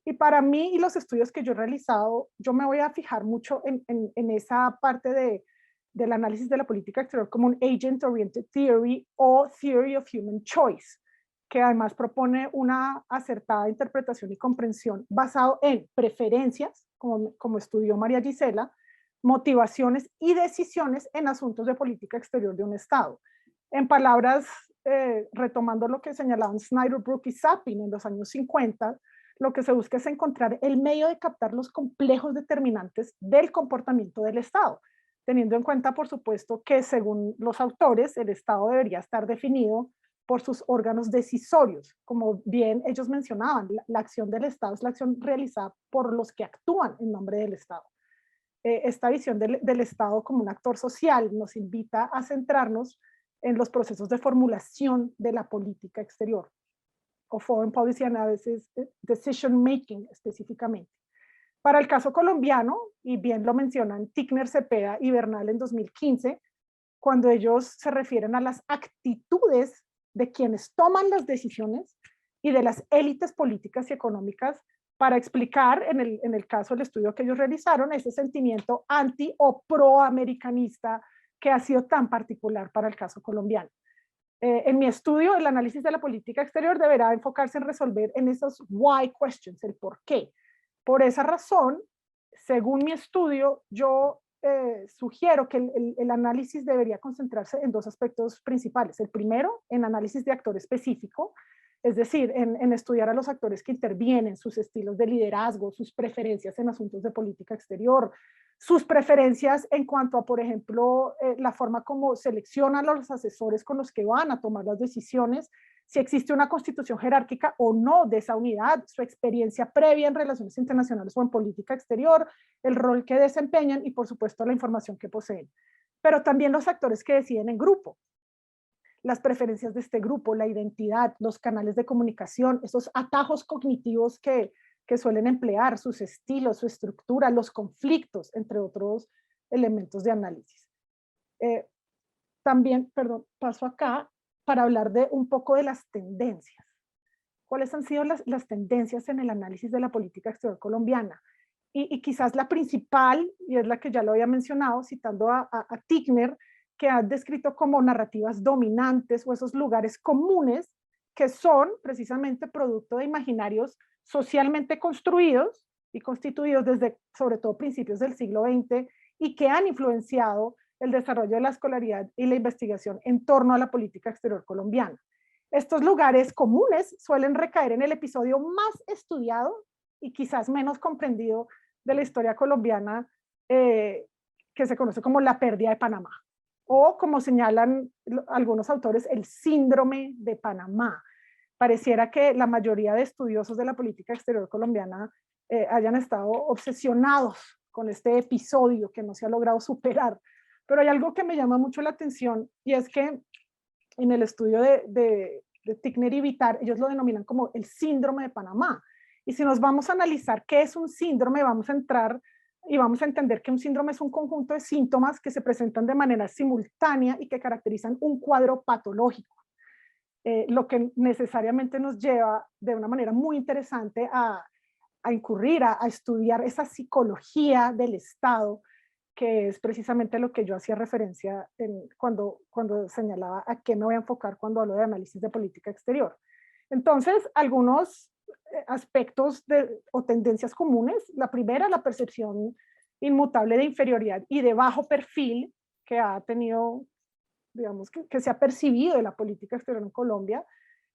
Y para mí y los estudios que yo he realizado, yo me voy a fijar mucho en esa parte del análisis de la política exterior como un agent-oriented theory o theory of human choice, que además propone una acertada interpretación y comprensión basado en preferencias, como estudió María Gisela, motivaciones y decisiones en asuntos de política exterior de un Estado. En palabras, retomando lo que señalaban Snyder, Brooke y Sapin en los años 50, lo que se busca es encontrar el medio de captar los complejos determinantes del comportamiento del Estado, teniendo en cuenta, por supuesto, que según los autores, el Estado debería estar definido por sus órganos decisorios. Como bien ellos mencionaban, la acción del Estado es la acción realizada por los que actúan en nombre del Estado. Esta visión del Estado como un actor social nos invita a centrarnos en los procesos de formulación de la política exterior, o Foreign Policy Analysis, Decision Making específicamente. Para el caso colombiano, y bien lo mencionan Tickner, Cepeda y Bernal en 2015, cuando ellos se refieren a las actitudes de quienes toman las decisiones y de las élites políticas y económicas para explicar, en el caso del estudio que ellos realizaron, ese sentimiento anti o proamericanista que ha sido tan particular para el caso colombiano. En mi estudio, el análisis de la política exterior deberá enfocarse en resolver en esos why questions, el por qué. Por esa razón, según mi estudio, yo sugiero que el análisis debería concentrarse en dos aspectos principales. El primero, en análisis de actor específico, es decir, en estudiar a los actores que intervienen, sus estilos de liderazgo, sus preferencias en asuntos de política exterior, sus preferencias en cuanto a, por ejemplo, la forma como seleccionan a los asesores con los que van a tomar las decisiones, si existe una constitución jerárquica o no de esa unidad, su experiencia previa en relaciones internacionales o en política exterior, el rol que desempeñan y, por supuesto, la información que poseen. Pero también los actores que deciden en grupo, las preferencias de este grupo, la identidad, los canales de comunicación, esos atajos cognitivos que suelen emplear, sus estilos, su estructura, los conflictos, entre otros elementos de análisis. También, perdón, paso acá para hablar de un poco de las tendencias. ¿Cuáles han sido las tendencias en el análisis de la política exterior colombiana? Y quizás la principal, y es la que ya lo había mencionado, citando a Tickner, que ha descrito como narrativas dominantes o esos lugares comunes que son precisamente producto de imaginarios socialmente construidos y constituidos desde, sobre todo, principios del siglo XX y que han influenciado el desarrollo de la escolaridad y la investigación en torno a la política exterior colombiana. Estos lugares comunes suelen recaer en el episodio más estudiado y quizás menos comprendido de la historia colombiana, que se conoce como la pérdida de Panamá, o como señalan algunos autores, el síndrome de Panamá. Pareciera que la mayoría de estudiosos de la política exterior colombiana hayan estado obsesionados con este episodio que no se ha logrado superar. Pero hay algo que me llama mucho la atención, y es que en el estudio de Tickner y Vitar, ellos lo denominan como el síndrome de Panamá. Y si nos vamos a analizar qué es un síndrome, vamos a entrar y vamos a entender que un síndrome es un conjunto de síntomas que se presentan de manera simultánea y que caracterizan un cuadro patológico. Lo que necesariamente nos lleva de una manera muy interesante a incurrir, a estudiar esa psicología del Estado, que es precisamente lo que yo hacía referencia cuando señalaba a qué me voy a enfocar cuando hablo de análisis de política exterior. Entonces, algunos aspectos o tendencias comunes. La primera, la percepción inmutable de inferioridad y de bajo perfil que ha tenido, digamos, que se ha percibido de la política exterior en Colombia,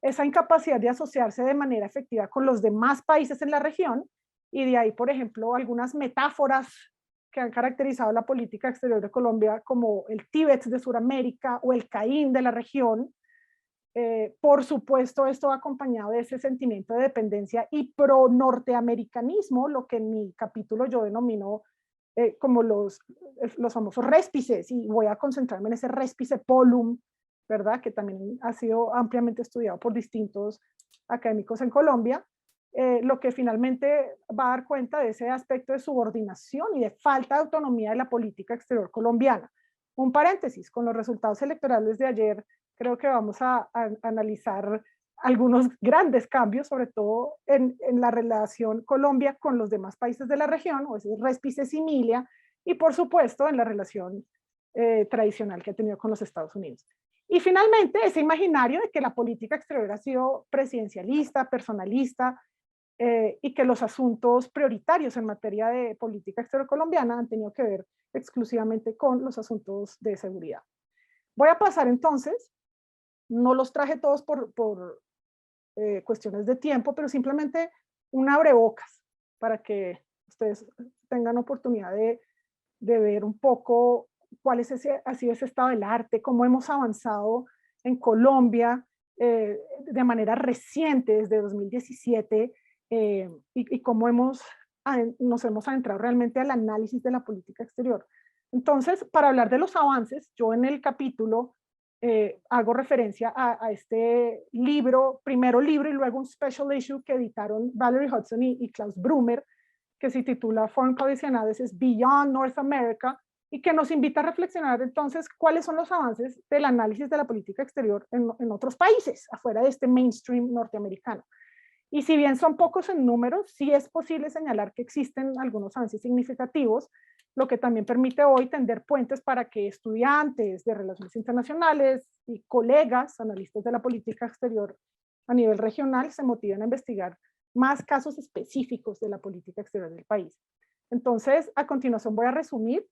esa incapacidad de asociarse de manera efectiva con los demás países en la región, y de ahí, por ejemplo, algunas metáforas que han caracterizado la política exterior de Colombia, como el Tíbet de Sudamérica o el Caín de la región. Por supuesto, esto va acompañado de ese sentimiento de dependencia y pro-norteamericanismo, lo que en mi capítulo yo denomino como los famosos réspices, y voy a concentrarme en ese réspice polum, ¿verdad? Que también ha sido ampliamente estudiado por distintos académicos en Colombia, lo que finalmente va a dar cuenta de ese aspecto de subordinación y de falta de autonomía de la política exterior colombiana. Un paréntesis, con los resultados electorales de ayer, creo que vamos a analizar algunos grandes cambios, sobre todo en la relación Colombia con los demás países de la región, o ese réspice similia, y por supuesto en la relación tradicional que ha tenido con los Estados Unidos. Y finalmente, ese imaginario de que la política exterior ha sido presidencialista, personalista, y que los asuntos prioritarios en materia de política exterior colombiana han tenido que ver exclusivamente con los asuntos de seguridad. Voy a pasar entonces No los traje todos por cuestiones de tiempo, pero simplemente un abrebocas para que ustedes tengan oportunidad de ver un poco cuál es ha sido ese estado del arte, cómo hemos avanzado en Colombia de manera reciente, desde 2017, y cómo nos hemos adentrado realmente al análisis de la política exterior. Entonces, para hablar de los avances, yo en el capítulo hago referencia a este libro, primero libro y luego un special issue que editaron Valerie Hudson y Klaus Brummer, que se titula Foreign Policy Analysis Beyond North America, y que nos invita a reflexionar entonces cuáles son los avances del análisis de la política exterior en otros países, afuera de este mainstream norteamericano. Y si bien son pocos en número, sí es posible señalar que existen algunos avances significativos, lo que también permite hoy tender puentes para que estudiantes de relaciones internacionales y colegas, analistas de la política exterior a nivel regional, se motiven a investigar más casos específicos de la política exterior del país. Entonces, a continuación voy a resumir.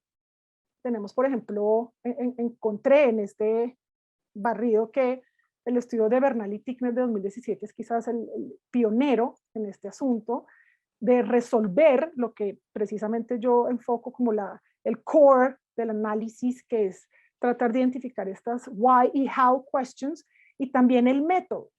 Tenemos, por ejemplo, encontré en este barrido que el estudio de Bernal y Tickner de 2017 es quizás el pionero en este asunto de resolver lo que precisamente yo enfoco como el core del análisis, que es tratar de identificar estas why y how questions, y también el método.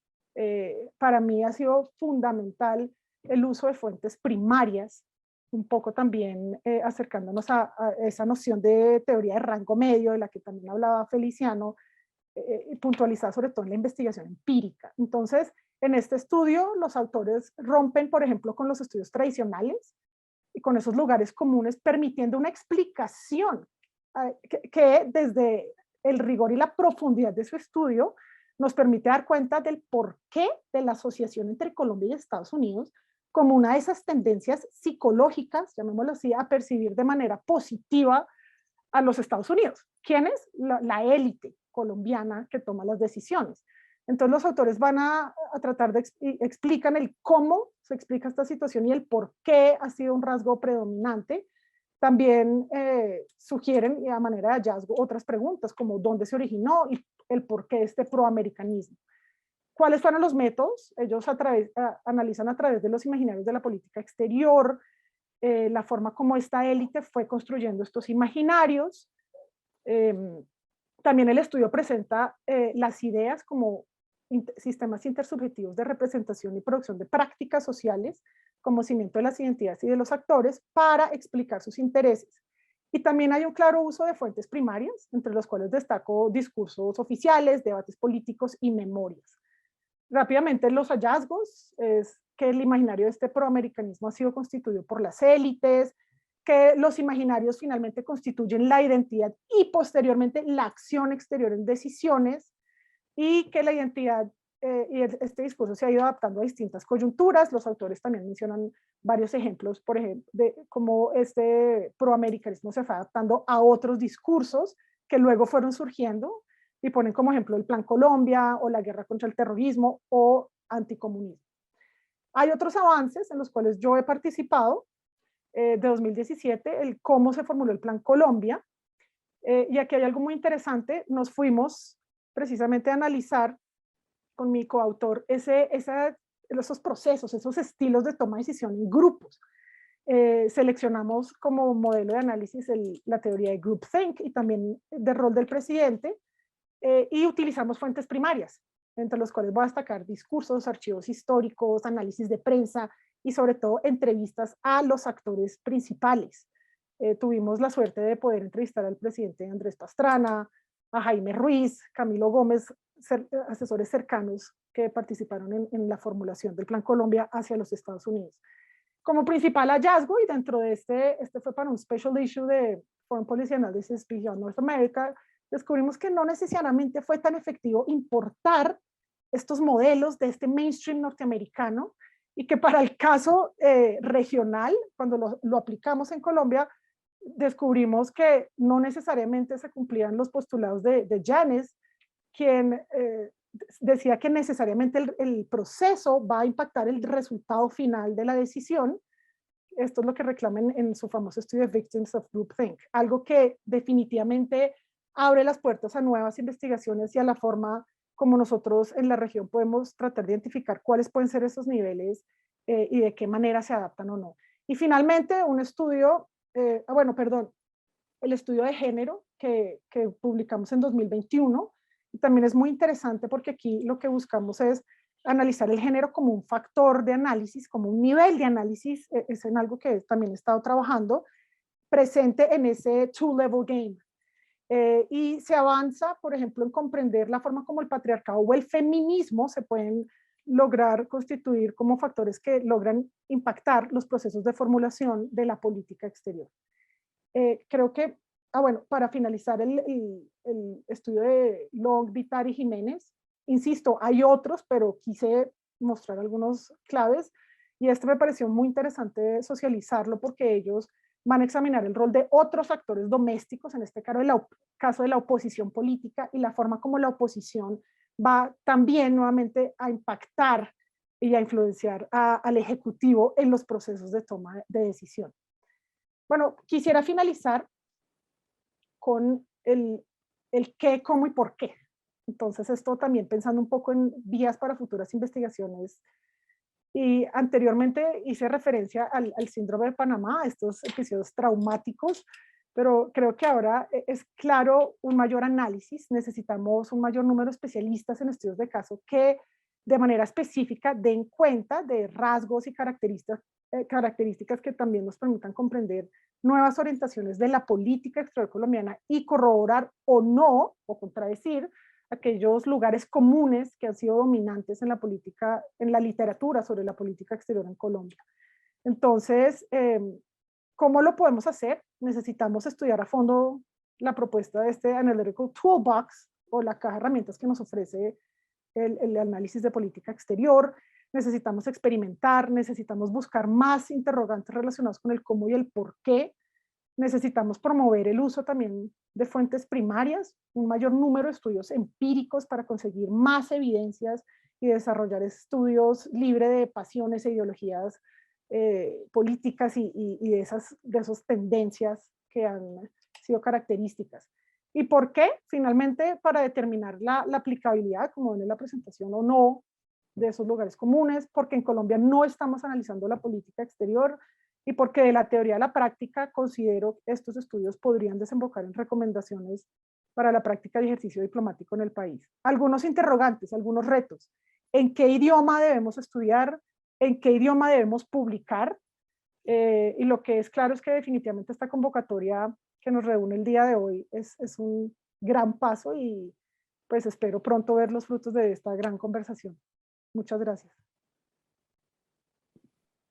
Para mí ha sido fundamental el uso de fuentes primarias, un poco también acercándonos a esa noción de teoría de rango medio, de la que también hablaba Feliciano, puntualizada sobre todo en la investigación empírica. Entonces, en este estudio, los autores rompen, por ejemplo, con los estudios tradicionales y con esos lugares comunes, permitiendo una explicación que desde el rigor y la profundidad de su estudio nos permite dar cuenta del porqué de la asociación entre Colombia y Estados Unidos como una de esas tendencias psicológicas, llamémoslo así, a percibir de manera positiva a los Estados Unidos. ¿Quién es? La élite colombiana que toma las decisiones. Entonces los autores van a tratar de explican el cómo se explica esta situación y el por qué ha sido un rasgo predominante. También sugieren, y a manera de hallazgo, otras preguntas como dónde se originó y el por qué este proamericanismo. ¿Cuáles fueron los métodos? Ellos analizan a través de los imaginarios de la política exterior, la forma como esta élite fue construyendo estos imaginarios. También el estudio presenta las ideas como sistemas intersubjetivos de representación y producción de prácticas sociales como cimiento de las identidades y de los actores para explicar sus intereses. Y también hay un claro uso de fuentes primarias, entre los cuales destaco discursos oficiales, debates políticos y memorias. Rápidamente, los hallazgos es que el imaginario de este proamericanismo ha sido constituido por las élites, que los imaginarios finalmente constituyen la identidad y posteriormente la acción exterior en decisiones, y que la identidad y este discurso se ha ido adaptando a distintas coyunturas. Los autores también mencionan varios ejemplos, por ejemplo, de cómo este proamericanismo se fue adaptando a otros discursos que luego fueron surgiendo, y ponen como ejemplo el Plan Colombia o la guerra contra el terrorismo o anticomunismo. Hay otros avances en los cuales yo he participado de 2017, el cómo se formuló el Plan Colombia, y aquí hay algo muy interesante. Nos fuimos precisamente a analizar con mi coautor esos procesos, esos estilos de toma de decisión en grupos. Seleccionamos como modelo de análisis la teoría de groupthink y también del rol del presidente, y utilizamos fuentes primarias, entre los cuales voy a destacar discursos, archivos históricos, análisis de prensa y sobre todo entrevistas a los actores principales. Tuvimos la suerte de poder entrevistar al presidente Andrés Pastrana, a Jaime Ruiz, Camilo Gómez, asesores cercanos que participaron en la formulación del Plan Colombia hacia los Estados Unidos. Como principal hallazgo, y dentro de este fue para un special issue de Foreign Policy Analysis Beyond North America, descubrimos que no necesariamente fue tan efectivo importar estos modelos de este mainstream norteamericano, y que para el caso regional, cuando lo aplicamos en Colombia, descubrimos que no necesariamente se cumplían los postulados de Yanes, quien decía que necesariamente el proceso va a impactar el resultado final de la decisión. Esto es lo que reclaman en su famoso estudio de Victims of Groupthink, algo que definitivamente abre las puertas a nuevas investigaciones y a la forma como nosotros en la región podemos tratar de identificar cuáles pueden ser esos niveles y de qué manera se adaptan o no. Y finalmente, un estudio, el estudio de género que publicamos en 2021, y también es muy interesante porque aquí lo que buscamos es analizar el género como un factor de análisis, como un nivel de análisis, es en algo que también he estado trabajando, presente en ese two-level game. Y se avanza, por ejemplo, en comprender la forma como el patriarcado o el feminismo se pueden lograr constituir como factores que logran impactar los procesos de formulación de la política exterior. Creo que, para finalizar el estudio de Long, Vitar y Jiménez, insisto, hay otros, pero quise mostrar algunos claves, y me pareció muy interesante socializarlo porque ellos van a examinar el rol de otros actores domésticos, en este caso de la oposición política, y la forma como la oposición va también nuevamente a impactar y a influenciar al Ejecutivo en los procesos de toma de decisión. Bueno, quisiera finalizar con el qué, cómo y por qué. Entonces, esto también pensando un poco en vías para futuras investigaciones. Y anteriormente hice referencia al síndrome de Panamá, estos episodios traumáticos, pero creo que ahora es claro un mayor análisis. Necesitamos un mayor número de especialistas en estudios de caso que de manera específica den cuenta de rasgos y características que también nos permitan comprender nuevas orientaciones de la política exterior colombiana y corroborar o no, o contradecir, aquellos lugares comunes que han sido dominantes en la política, en la literatura sobre la política exterior en Colombia. Entonces, ¿cómo lo podemos hacer? Necesitamos estudiar a fondo la propuesta de este Analytical Toolbox, o la caja de herramientas que nos ofrece el análisis de política exterior. Necesitamos experimentar, necesitamos buscar más interrogantes relacionados con el cómo y el por qué. Necesitamos promover el uso también de fuentes primarias, un mayor número de estudios empíricos para conseguir más evidencias y desarrollar estudios libres de pasiones e ideologías políticas y de esas tendencias que han sido características. ¿Y por qué? Finalmente, para determinar la aplicabilidad, como ven en la presentación o no, de esos lugares comunes, porque en Colombia no estamos analizando la política exterior, y porque de la teoría a la práctica considero que estos estudios podrían desembocar en recomendaciones para la práctica de ejercicio diplomático en el país. Algunos interrogantes, algunos retos. ¿En qué idioma debemos estudiar? ¿En qué idioma debemos publicar? Y lo que es claro es que definitivamente esta convocatoria que nos reúne el día de hoy es un gran paso, y pues espero pronto ver los frutos de esta gran conversación. Muchas gracias.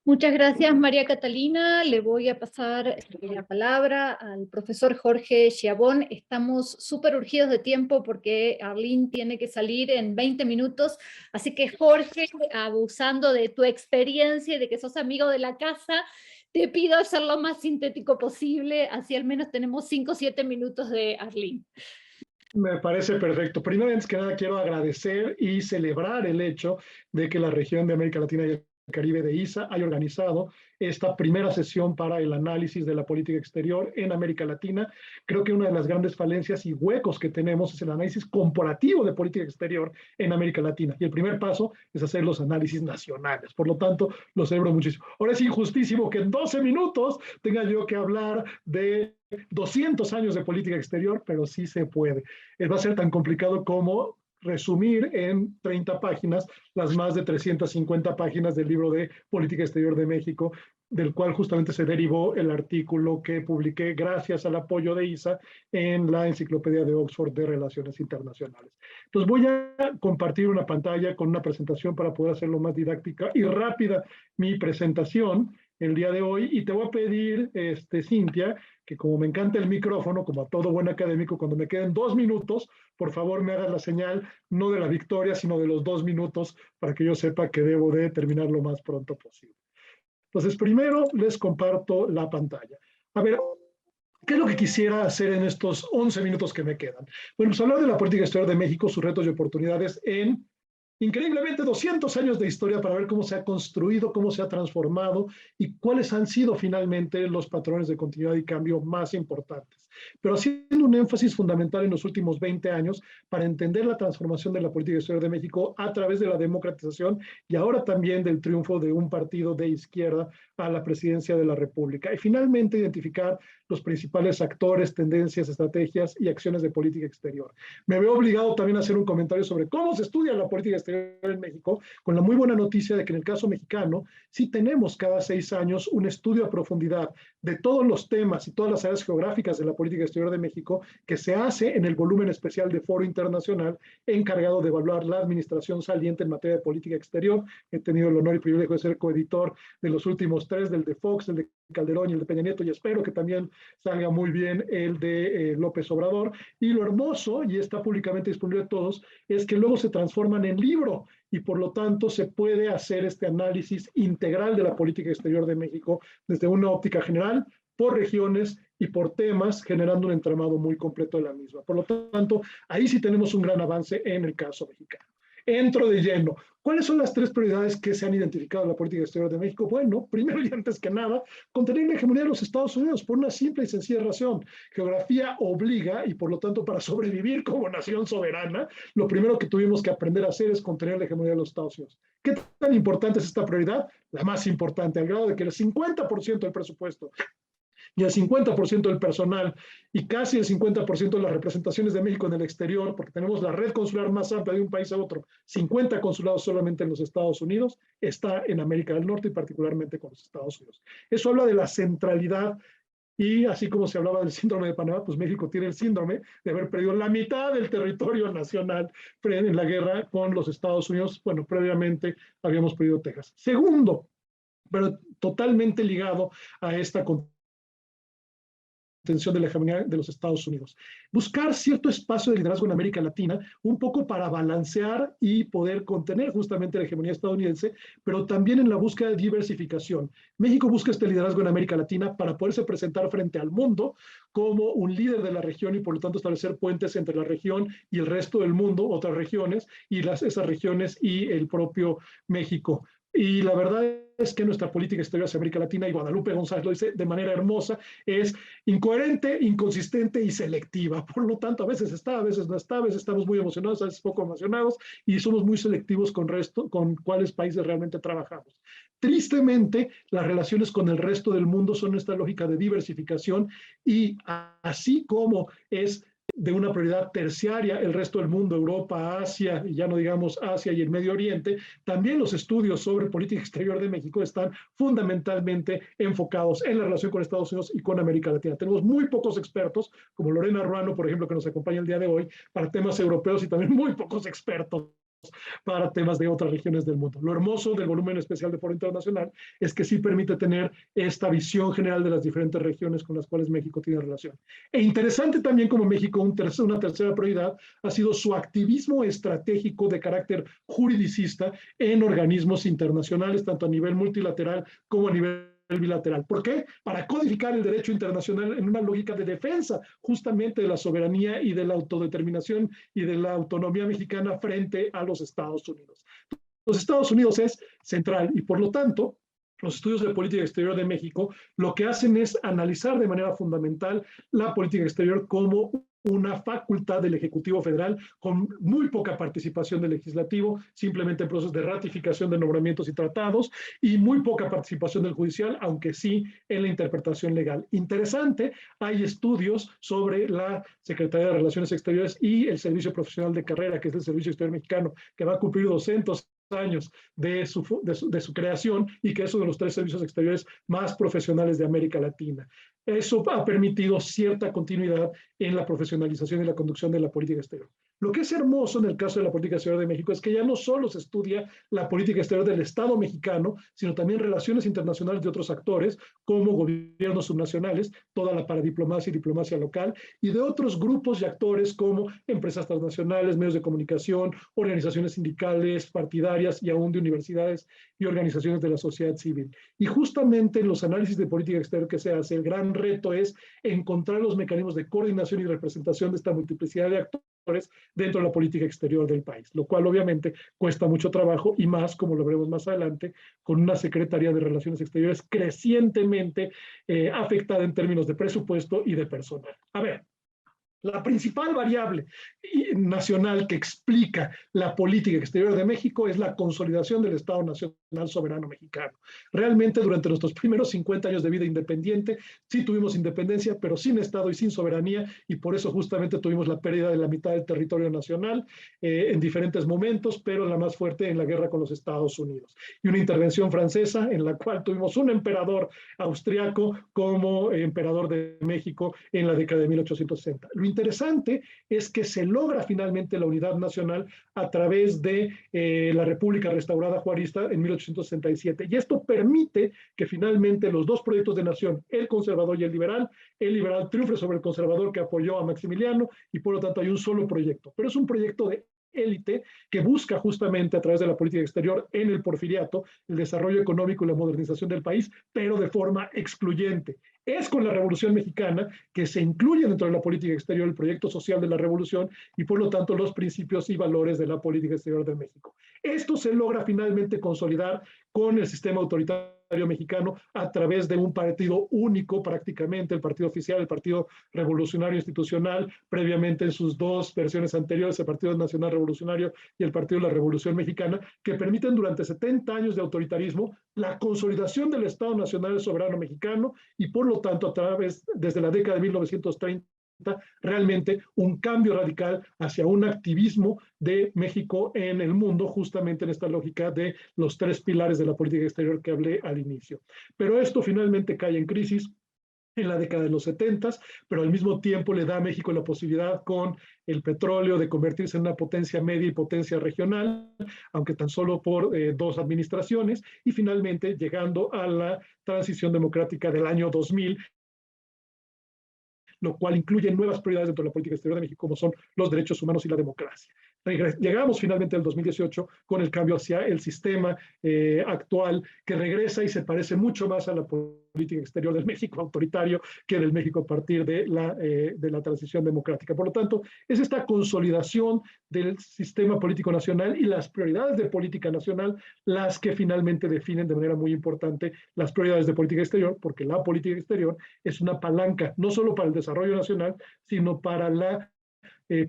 Muchas gracias, María Catalina. Le voy a pasar la palabra al profesor Jorge Schiavone. Estamos súper urgidos de tiempo porque Arlene tiene que salir en 20 minutos. Así que, Jorge, abusando de tu experiencia y de que sos amigo de la casa, te pido ser lo más sintético posible, así al menos tenemos 5 o 7 minutos de Arlene. Me parece perfecto. Primero, antes que nada, quiero agradecer y celebrar el hecho de que la región de América Latina y el Caribe de ISA haya organizado esta primera sesión para el análisis de la política exterior en América Latina. Creo que una de las grandes falencias y huecos que tenemos es el análisis comparativo de política exterior en América Latina. Y el primer paso es hacer los análisis nacionales. Por lo tanto, lo celebro muchísimo. Ahora es injustísimo que en 12 minutos tenga yo que hablar de 200 años de política exterior, pero sí se puede. Va a ser tan complicado como resumir en 30 páginas las más de 350 páginas del libro de Política Exterior de México, del cual justamente se derivó el artículo que publiqué gracias al apoyo de ISA en la Enciclopedia de Oxford de Relaciones Internacionales. Entonces voy a compartir una pantalla con una presentación para poder hacerlo más didáctica y rápida mi presentación el día de hoy, y te voy a pedir, Cintia, que como me encanta el micrófono, como a todo buen académico, cuando me queden 2 minutos, por favor me hagas la señal, no de la victoria, sino de los 2 minutos, para que yo sepa que debo de terminar lo más pronto posible. Entonces, primero les comparto la pantalla. A ver, ¿qué es lo que quisiera hacer en estos 11 minutos que me quedan? Bueno, pues hablar de la política exterior de México, sus retos y oportunidades en increíblemente 200 años de historia para ver cómo se ha construido, cómo se ha transformado y cuáles han sido finalmente los patrones de continuidad y cambio más importantes. Pero haciendo un énfasis fundamental en los últimos 20 años para entender la transformación de la política exterior de México a través de la democratización y ahora también del triunfo de un partido de izquierda a la presidencia de la República. Y finalmente identificar los principales actores, tendencias, estrategias y acciones de política exterior. Me veo obligado también a hacer un comentario sobre cómo se estudia la política exterior en México, con la muy buena noticia de que en el caso mexicano sí tenemos cada 6 años un estudio a profundidad de todos los temas y todas las áreas geográficas de la política exterior de México que se hace en el volumen especial de Foro Internacional encargado de evaluar la administración saliente en materia de política exterior. He tenido el honor y privilegio de ser coeditor de los últimos 3, del de Fox, el de Calderón y el de Peña Nieto, y espero que también salga muy bien el de López Obrador. Y lo hermoso, y está públicamente disponible a todos, es que luego se transforman en libro y por lo tanto se puede hacer este análisis integral de la política exterior de México desde una óptica general, por regiones y por temas, generando un entramado muy completo de la misma. Por lo tanto, ahí sí tenemos un gran avance en el caso mexicano. Entro de lleno. ¿Cuáles son las 3 prioridades que se han identificado en la política exterior de México? Bueno, primero y antes que nada, contener la hegemonía de los Estados Unidos por una simple y sencilla razón. Geografía obliga y por lo tanto para sobrevivir como nación soberana, lo primero que tuvimos que aprender a hacer es contener la hegemonía de los Estados Unidos. ¿Qué tan importante es esta prioridad? La más importante, al grado de que el 50% del presupuesto y el 50% del personal y casi el 50% de las representaciones de México en el exterior, porque tenemos la red consular más amplia de un país a otro, 50 consulados solamente en los Estados Unidos, está en América del Norte y particularmente con los Estados Unidos. Eso habla de la centralidad y así como se hablaba del síndrome de Panamá, pues México tiene el síndrome de haber perdido la mitad del territorio nacional en la guerra con los Estados Unidos. Bueno, previamente habíamos perdido Texas. Segundo, pero totalmente ligado a esta tensión de la hegemonía de los Estados Unidos. Buscar cierto espacio de liderazgo en América Latina, un poco para balancear y poder contener justamente la hegemonía estadounidense, pero también en la búsqueda de diversificación. México busca este liderazgo en América Latina para poderse presentar frente al mundo como un líder de la región y por lo tanto establecer puentes entre la región y el resto del mundo, otras regiones, y esas regiones y el propio México. Y la verdad es que nuestra política exterior hacia América Latina, y Guadalupe González lo dice de manera hermosa, es incoherente, inconsistente y selectiva. Por lo tanto, a veces está, a veces no está, a veces estamos muy emocionados, a veces poco emocionados, y somos muy selectivos con cuáles países realmente trabajamos. Tristemente, las relaciones con el resto del mundo son esta lógica de diversificación, y así como es de una prioridad terciaria el resto del mundo, Europa, Asia, y ya no digamos Asia y el Medio Oriente, también los estudios sobre política exterior de México están fundamentalmente enfocados en la relación con Estados Unidos y con América Latina. Tenemos muy pocos expertos, como Lorena Ruano, por ejemplo, que nos acompaña el día de hoy, para temas europeos y también muy pocos expertos para temas de otras regiones del mundo. Lo hermoso del volumen especial de Foro Internacional es que sí permite tener esta visión general de las diferentes regiones con las cuales México tiene relación. E interesante también como México, una tercera prioridad ha sido su activismo estratégico de carácter juridicista en organismos internacionales, tanto a nivel multilateral como a nivel bilateral. ¿Por qué? Para codificar el derecho internacional en una lógica de defensa justamente de la soberanía y de la autodeterminación y de la autonomía mexicana frente a los Estados Unidos. Los Estados Unidos es central y por lo tanto los estudios de política exterior de México lo que hacen es analizar de manera fundamental la política exterior como una facultad del Ejecutivo Federal con muy poca participación del Legislativo, simplemente en procesos de ratificación de nombramientos y tratados, y muy poca participación del Judicial, aunque sí en la interpretación legal. Interesante, hay estudios sobre la Secretaría de Relaciones Exteriores y el Servicio Profesional de Carrera, que es el Servicio Exterior Mexicano, que va a cumplir 200 años de su creación y que es uno de los 3 servicios exteriores más profesionales de América Latina. Eso ha permitido cierta continuidad en la profesionalización y la conducción de la política exterior. Lo que es hermoso en el caso de la política exterior de México es que ya no solo se estudia la política exterior del Estado mexicano, sino también relaciones internacionales de otros actores, como gobiernos subnacionales, toda la paradiplomacia y diplomacia local, y de otros grupos y actores como empresas transnacionales, medios de comunicación, organizaciones sindicales, partidarias y aún de universidades y organizaciones de la sociedad civil. Y justamente en los análisis de política exterior que se hace, el gran reto es encontrar los mecanismos de coordinación y representación de esta multiplicidad de actores dentro de la política exterior del país, lo cual obviamente cuesta mucho trabajo y más, como lo veremos más adelante, con una Secretaría de Relaciones Exteriores crecientemente afectada en términos de presupuesto y de personal. A ver, la principal variable nacional que explica la política exterior de México es la consolidación del Estado Nacional Soberano Mexicano. Realmente durante nuestros primeros 50 años de vida independiente, sí tuvimos independencia, pero sin Estado y sin soberanía, y por eso justamente tuvimos la pérdida de la mitad del territorio nacional en diferentes momentos, pero la más fuerte en la guerra con los Estados Unidos. Y una intervención francesa en la cual tuvimos un emperador austriaco como emperador de México en la década de 1860. Lo interesante es que se logra finalmente la unidad nacional a través de la República Restaurada Juarista en 1867. Y esto permite que finalmente los dos proyectos de nación, el conservador y el liberal triunfe sobre el conservador que apoyó a Maximiliano y por lo tanto hay un solo proyecto. Pero es un proyecto de élite que busca justamente a través de la política exterior en el porfiriato el desarrollo económico y la modernización del país, pero de forma excluyente. Es con la Revolución Mexicana que se incluye dentro de la política exterior el proyecto social de la Revolución y por lo tanto los principios y valores de la política exterior de México. Esto se logra finalmente consolidar con el sistema autoritario mexicano a través de un partido único prácticamente, el partido oficial, el Partido Revolucionario Institucional, previamente en sus dos versiones anteriores, el Partido Nacional Revolucionario y el Partido de la Revolución Mexicana, que permiten durante 70 años de autoritarismo la consolidación del Estado Nacional Soberano Mexicano y por lo tanto a través, desde la década de 1930, realmente un cambio radical hacia un activismo de México en el mundo, justamente en esta lógica de los tres pilares de la política exterior que hablé al inicio. Pero esto finalmente cae en crisis en la década de los 70, pero al mismo tiempo le da a México la posibilidad con el petróleo de convertirse en una potencia media y potencia regional, aunque tan solo por dos administraciones, y finalmente llegando a la transición democrática del año 2000, lo cual incluye nuevas prioridades dentro de la política exterior de México, como son los derechos humanos y la democracia. Llegamos finalmente al 2018 con el cambio hacia el sistema actual, que regresa y se parece mucho más a la política exterior del México autoritario que del México a partir de la transición democrática. Por lo tanto, es esta consolidación del sistema político nacional y las prioridades de política nacional las que finalmente definen de manera muy importante las prioridades de política exterior, porque la política exterior es una palanca no solo para el desarrollo nacional, sino para la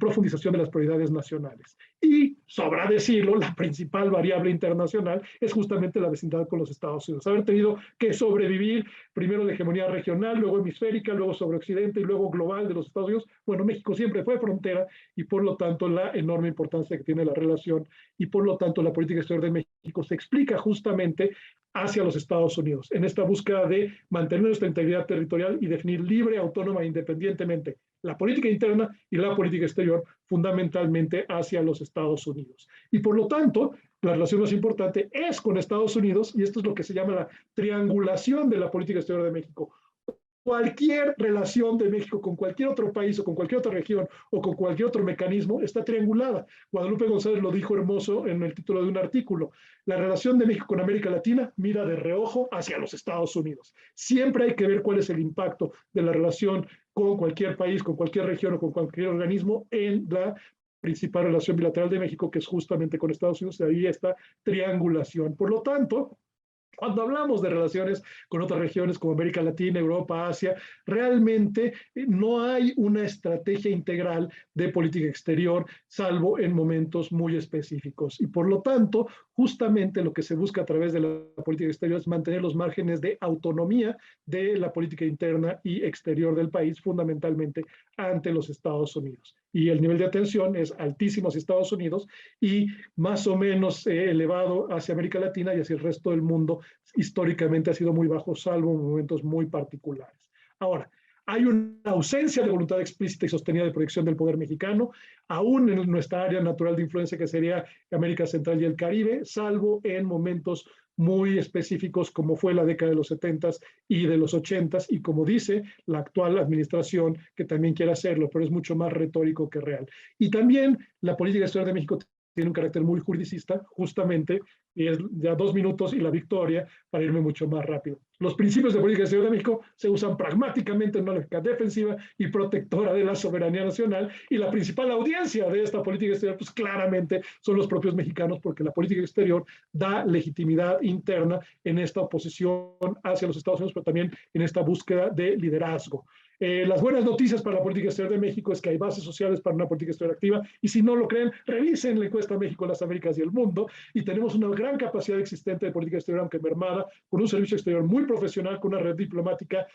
profundización de las prioridades nacionales. Y, sobra decirlo, la principal variable internacional es justamente la vecindad con los Estados Unidos. Haber tenido que sobrevivir primero la hegemonía regional, luego hemisférica, luego sobre Occidente y luego global de los Estados Unidos. Bueno, México siempre fue frontera y por lo tanto la enorme importancia que tiene la relación y por lo tanto la política exterior de México se explica justamente hacia los Estados Unidos, en esta búsqueda de mantener nuestra integridad territorial y definir libre, autónoma e independientemente la política interna y la política exterior, fundamentalmente hacia los Estados Unidos. Y por lo tanto, la relación más importante es con Estados Unidos, y esto es lo que se llama la triangulación de la política exterior de México. Cualquier relación de México con cualquier otro país o con cualquier otra región o con cualquier otro mecanismo está triangulada. Guadalupe González lo dijo hermoso en el título de un artículo. La relación de México con América Latina mira de reojo hacia los Estados Unidos. Siempre hay que ver cuál es el impacto de la relación con cualquier país, con cualquier región o con cualquier organismo en la principal relación bilateral de México, que es justamente con Estados Unidos, y ahí está triangulación. Por lo tanto, cuando hablamos de relaciones con otras regiones como América Latina, Europa, Asia, realmente no hay una estrategia integral de política exterior, salvo en momentos muy específicos. Y por lo tanto, justamente lo que se busca a través de la política exterior es mantener los márgenes de autonomía de la política interna y exterior del país, fundamentalmente ante los Estados Unidos. Y el nivel de atención es altísimo hacia Estados Unidos y más o menos elevado hacia América Latina y hacia el resto del mundo. Históricamente ha sido muy bajo, salvo en momentos muy particulares. Ahora, hay una ausencia de voluntad explícita y sostenida de proyección del poder mexicano, aún en nuestra área natural de influencia, que sería América Central y el Caribe, salvo en momentos muy específicos como fue la década de los 70s y de los 80s, y como dice la actual administración, que también quiere hacerlo, pero es mucho más retórico que real. Y también la política exterior de México tiene un carácter muy juridicista, justamente, y es ya 2 minutos y la victoria para irme mucho más rápido. Los principios de política exterior de México se usan pragmáticamente en una lógica defensiva y protectora de la soberanía nacional, y la principal audiencia de esta política exterior, pues claramente son los propios mexicanos, porque la política exterior da legitimidad interna en esta oposición hacia los Estados Unidos, pero también en esta búsqueda de liderazgo. Las buenas noticias para la política exterior de México es que hay bases sociales para una política exterior activa, y si no lo creen, revisen la encuesta México, las Américas y el mundo, y tenemos una gran capacidad existente de política exterior, aunque mermada, con un servicio exterior muy profesional, con una red diplomática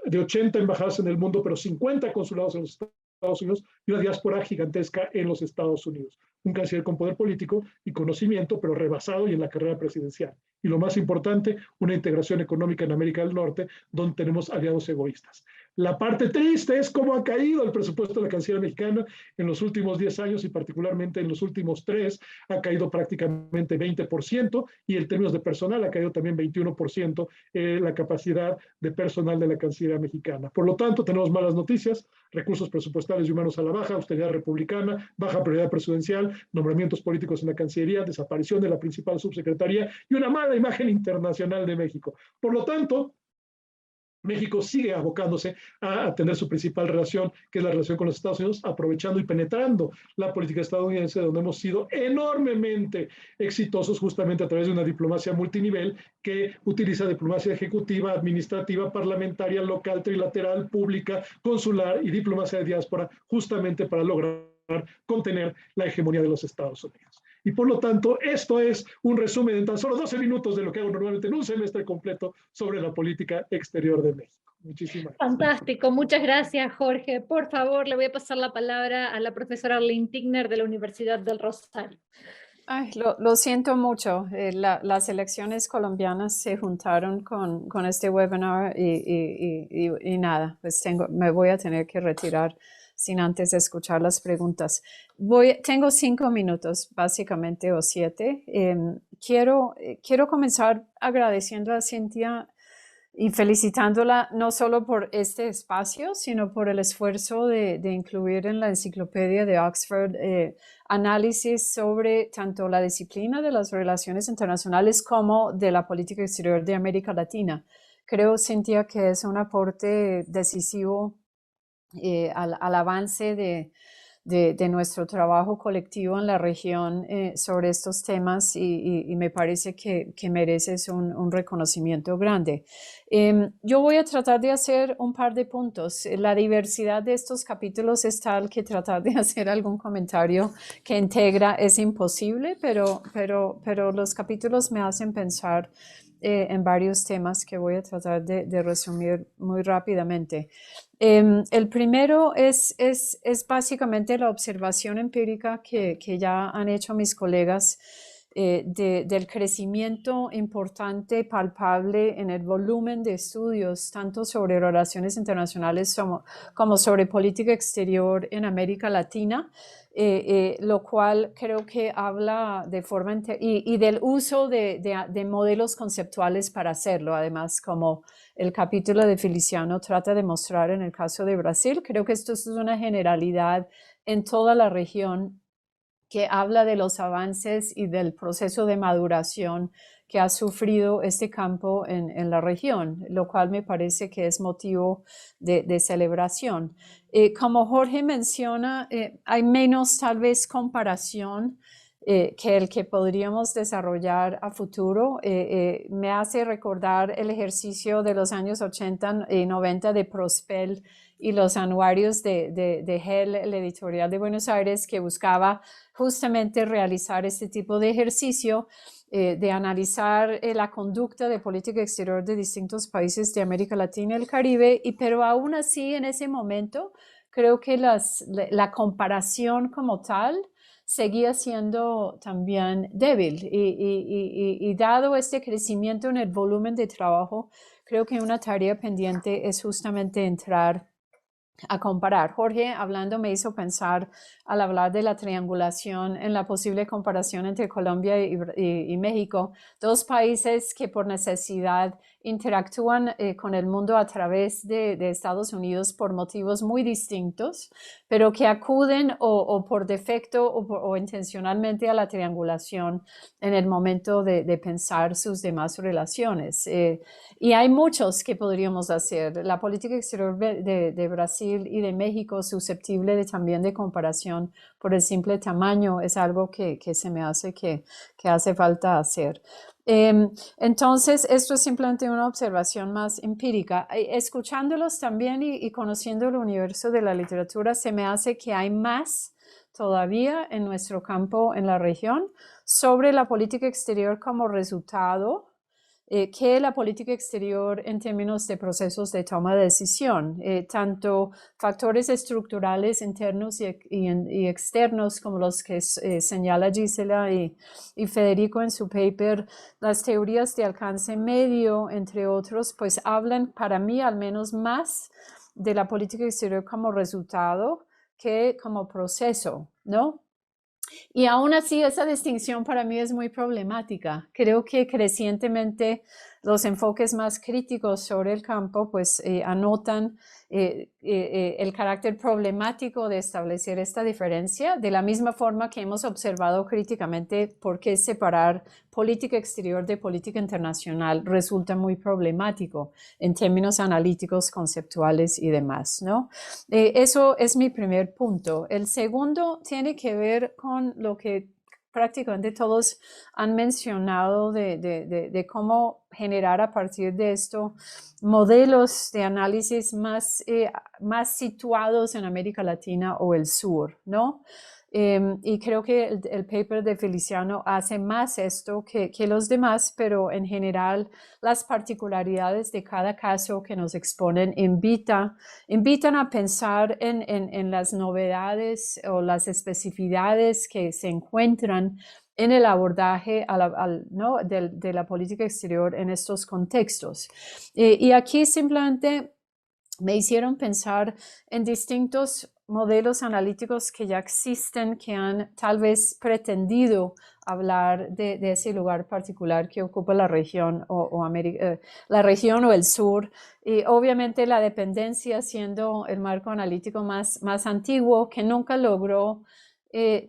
de 80 embajadas en el mundo, pero 50 consulados en los Estados Unidos, y una diáspora gigantesca en los Estados Unidos. Un canciller con poder político y conocimiento, pero rebasado y en la carrera presidencial. Y lo más importante, una integración económica en América del Norte, donde tenemos aliados egoístas. La parte triste es cómo ha caído el presupuesto de la Cancillería mexicana en los últimos 10 años, y particularmente en los últimos 3, ha caído prácticamente 20%, y en términos de personal ha caído también 21% la capacidad de personal de la Cancillería mexicana. Por lo tanto, tenemos malas noticias: recursos presupuestales y humanos a la baja, austeridad republicana, baja prioridad presidencial, nombramientos políticos en la Cancillería, desaparición de la principal subsecretaría y una mala imagen internacional de México. Por lo tanto, México sigue abocándose a tener su principal relación, que es la relación con los Estados Unidos, aprovechando y penetrando la política estadounidense, donde hemos sido enormemente exitosos justamente a través de una diplomacia multinivel que utiliza diplomacia ejecutiva, administrativa, parlamentaria, local, trilateral, pública, consular y diplomacia de diáspora, justamente para lograr contener la hegemonía de los Estados Unidos. Y por lo tanto, esto es un resumen en tan solo 12 minutos de lo que hago normalmente en un semestre completo sobre la política exterior de México. Muchísimas gracias. Fantástico, muchas gracias, Jorge. Por favor, le voy a pasar la palabra a la profesora Arlene Tigner de la Universidad del Rosario. Ay, lo siento mucho. Las elecciones colombianas se juntaron con este webinar y nada, pues me voy a tener que retirar sin antes escuchar las preguntas. Tengo 5 minutos, básicamente, o 7. Quiero comenzar agradeciendo a Cintia y felicitándola no solo por este espacio, sino por el esfuerzo de incluir en la enciclopedia de Oxford análisis sobre tanto la disciplina de las relaciones internacionales como de la política exterior de América Latina. Creo, Cintia, que es un aporte decisivo al avance de nuestro trabajo colectivo en la región sobre estos temas, y me parece que mereces un reconocimiento grande. Yo voy a tratar de hacer un par de puntos. La diversidad de estos capítulos es tal que tratar de hacer algún comentario que integra es imposible, pero los capítulos me hacen pensar en varios temas que voy a tratar de resumir muy rápidamente. El primero es básicamente la observación empírica que ya han hecho mis colegas del crecimiento importante, palpable en el volumen de estudios, tanto sobre relaciones internacionales como sobre política exterior en América Latina, lo cual creo que habla de forma y del uso de modelos conceptuales para hacerlo, además, como el capítulo de Feliciano trata de mostrar en el caso de Brasil. Creo que esto es una generalidad en toda la región que habla de los avances y del proceso de maduración que ha sufrido este campo en la región, lo cual me parece que es motivo de celebración. Como Jorge menciona, hay menos tal vez comparación que el que podríamos desarrollar a futuro. Me hace recordar el ejercicio de los años 80 y 90 de Prospel y los anuarios de Hell, el editorial de Buenos Aires, que buscaba justamente realizar este tipo de ejercicio, de analizar la conducta de política exterior de distintos países de América Latina y el Caribe, pero aún así en ese momento creo que la comparación como tal seguía siendo también débil, y dado este crecimiento en el volumen de trabajo, creo que una tarea pendiente es justamente entrar a comparar. Jorge, hablando, me hizo pensar al hablar de la triangulación en la posible comparación entre Colombia y México, dos países que por necesidad interactúan con el mundo a través de Estados Unidos por motivos muy distintos, pero que acuden o por defecto o intencionalmente a la triangulación en el momento de pensar sus demás relaciones. Y hay muchos que podríamos hacer. La política exterior de Brasil y de México, susceptible también de comparación por el simple tamaño, es algo que se me hace que hace falta hacer. Entonces, esto es simplemente una observación más empírica. Escuchándolos también y conociendo el universo de la literatura, se me hace que hay más todavía en nuestro campo, en la región, sobre la política exterior como resultado que la política exterior en términos de procesos de toma de decisión, tanto factores estructurales internos y externos como los que señala Gisela y Federico en su paper, las teorías de alcance medio, entre otros, pues hablan para mí al menos más de la política exterior como resultado que como proceso, ¿no? Y aún así, esa distinción para mí es muy problemática. Creo que crecientemente los enfoques más críticos sobre el campo pues anotan el carácter problemático de establecer esta diferencia, de la misma forma que hemos observado críticamente por qué separar política exterior de política internacional resulta muy problemático en términos analíticos, conceptuales y demás, ¿no? Eso es mi primer punto. El segundo tiene que ver con lo que prácticamente todos han mencionado de cómo generar a partir de esto modelos de análisis más situados en América Latina o el sur, ¿no? Y creo que el paper de Feliciano hace más esto que los demás, pero en general las particularidades de cada caso que nos exponen invitan a pensar en las novedades o las especificidades que se encuentran en el abordaje ¿no? de la política exterior en estos contextos. Y aquí simplemente me hicieron pensar en distintos modelos analíticos que ya existen, que han tal vez pretendido hablar de ese lugar particular que ocupa la región la región o el sur. Y obviamente la dependencia siendo el marco analítico más antiguo, que nunca logró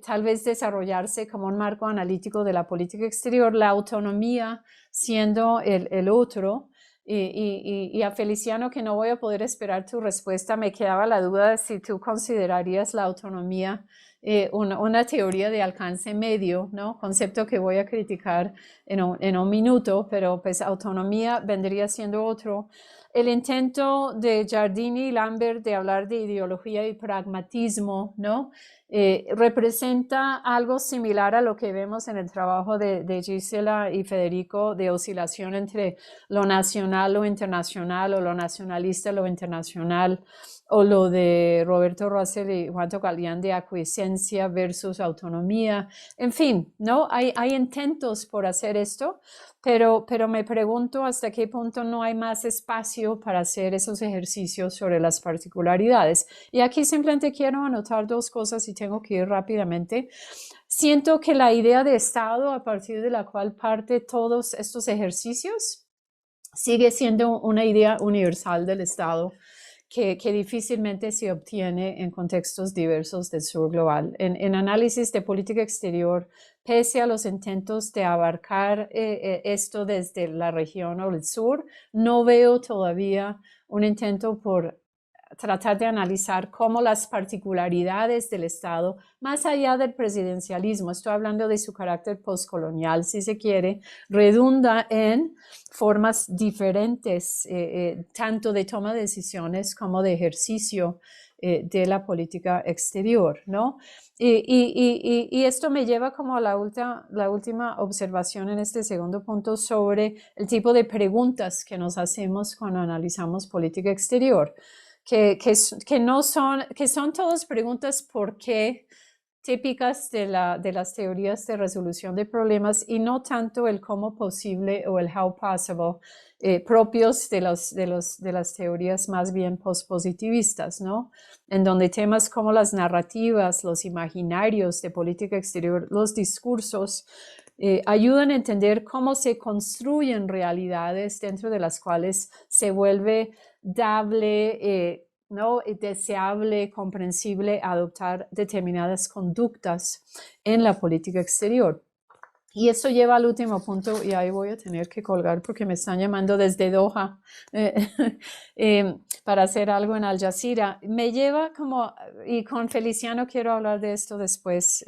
tal vez desarrollarse como un marco analítico de la política exterior, la autonomía siendo el otro. Y a Feliciano, que no voy a poder esperar tu respuesta, me quedaba la duda de si tú considerarías la autonomía una teoría de alcance medio, ¿no? Concepto que voy a criticar en un minuto, pero pues autonomía vendría siendo otro. El intento de Giardini y Lambert de hablar de ideología y pragmatismo, ¿no? Representa algo similar a lo que vemos en el trabajo de Gisela y Federico, de oscilación entre lo nacional, lo internacional, o lo nacionalista, lo internacional, o lo de Roberto Russell y Juan Tocalián de aquiescencia versus autonomía. En fin, ¿no? Hay intentos por hacer esto, pero me pregunto hasta qué punto no hay más espacio para hacer esos ejercicios sobre las particularidades. Y aquí simplemente quiero anotar dos cosas y tengo que ir rápidamente. Siento que la idea de Estado a partir de la cual parte todos estos ejercicios sigue siendo una idea universal del Estado que difícilmente se obtiene en contextos diversos del sur global. En análisis de política exterior, pese a los intentos de abarcar esto desde la región o el sur, no veo todavía un intento por tratar de analizar cómo las particularidades del Estado, más allá del presidencialismo, estoy hablando de su carácter postcolonial, si se quiere, redunda en formas diferentes, tanto de toma de decisiones como de ejercicio de la política exterior, ¿no? Y esto me lleva como a la última observación en este segundo punto sobre el tipo de preguntas que nos hacemos cuando analizamos política exterior. Que son todas preguntas por qué típicas de las teorías de resolución de problemas y no tanto el cómo posible o el how possible propios de las teorías más bien postpositivistas, ¿no? En donde temas como las narrativas, los imaginarios de política exterior, los discursos ayudan a entender cómo se construyen realidades dentro de las cuales se vuelve dable, ¿no? Deseable, comprensible adoptar determinadas conductas en la política exterior. Y eso lleva al último punto, y ahí voy a tener que colgar porque me están llamando desde Doha para hacer algo en Al Jazeera. Me lleva como, y con Feliciano quiero hablar de esto después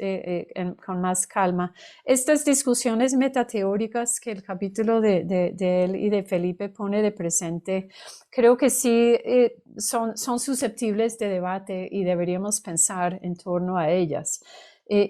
con más calma, estas discusiones metateóricas que el capítulo de él y de Felipe pone de presente, creo que sí son susceptibles de debate y deberíamos pensar en torno a ellas.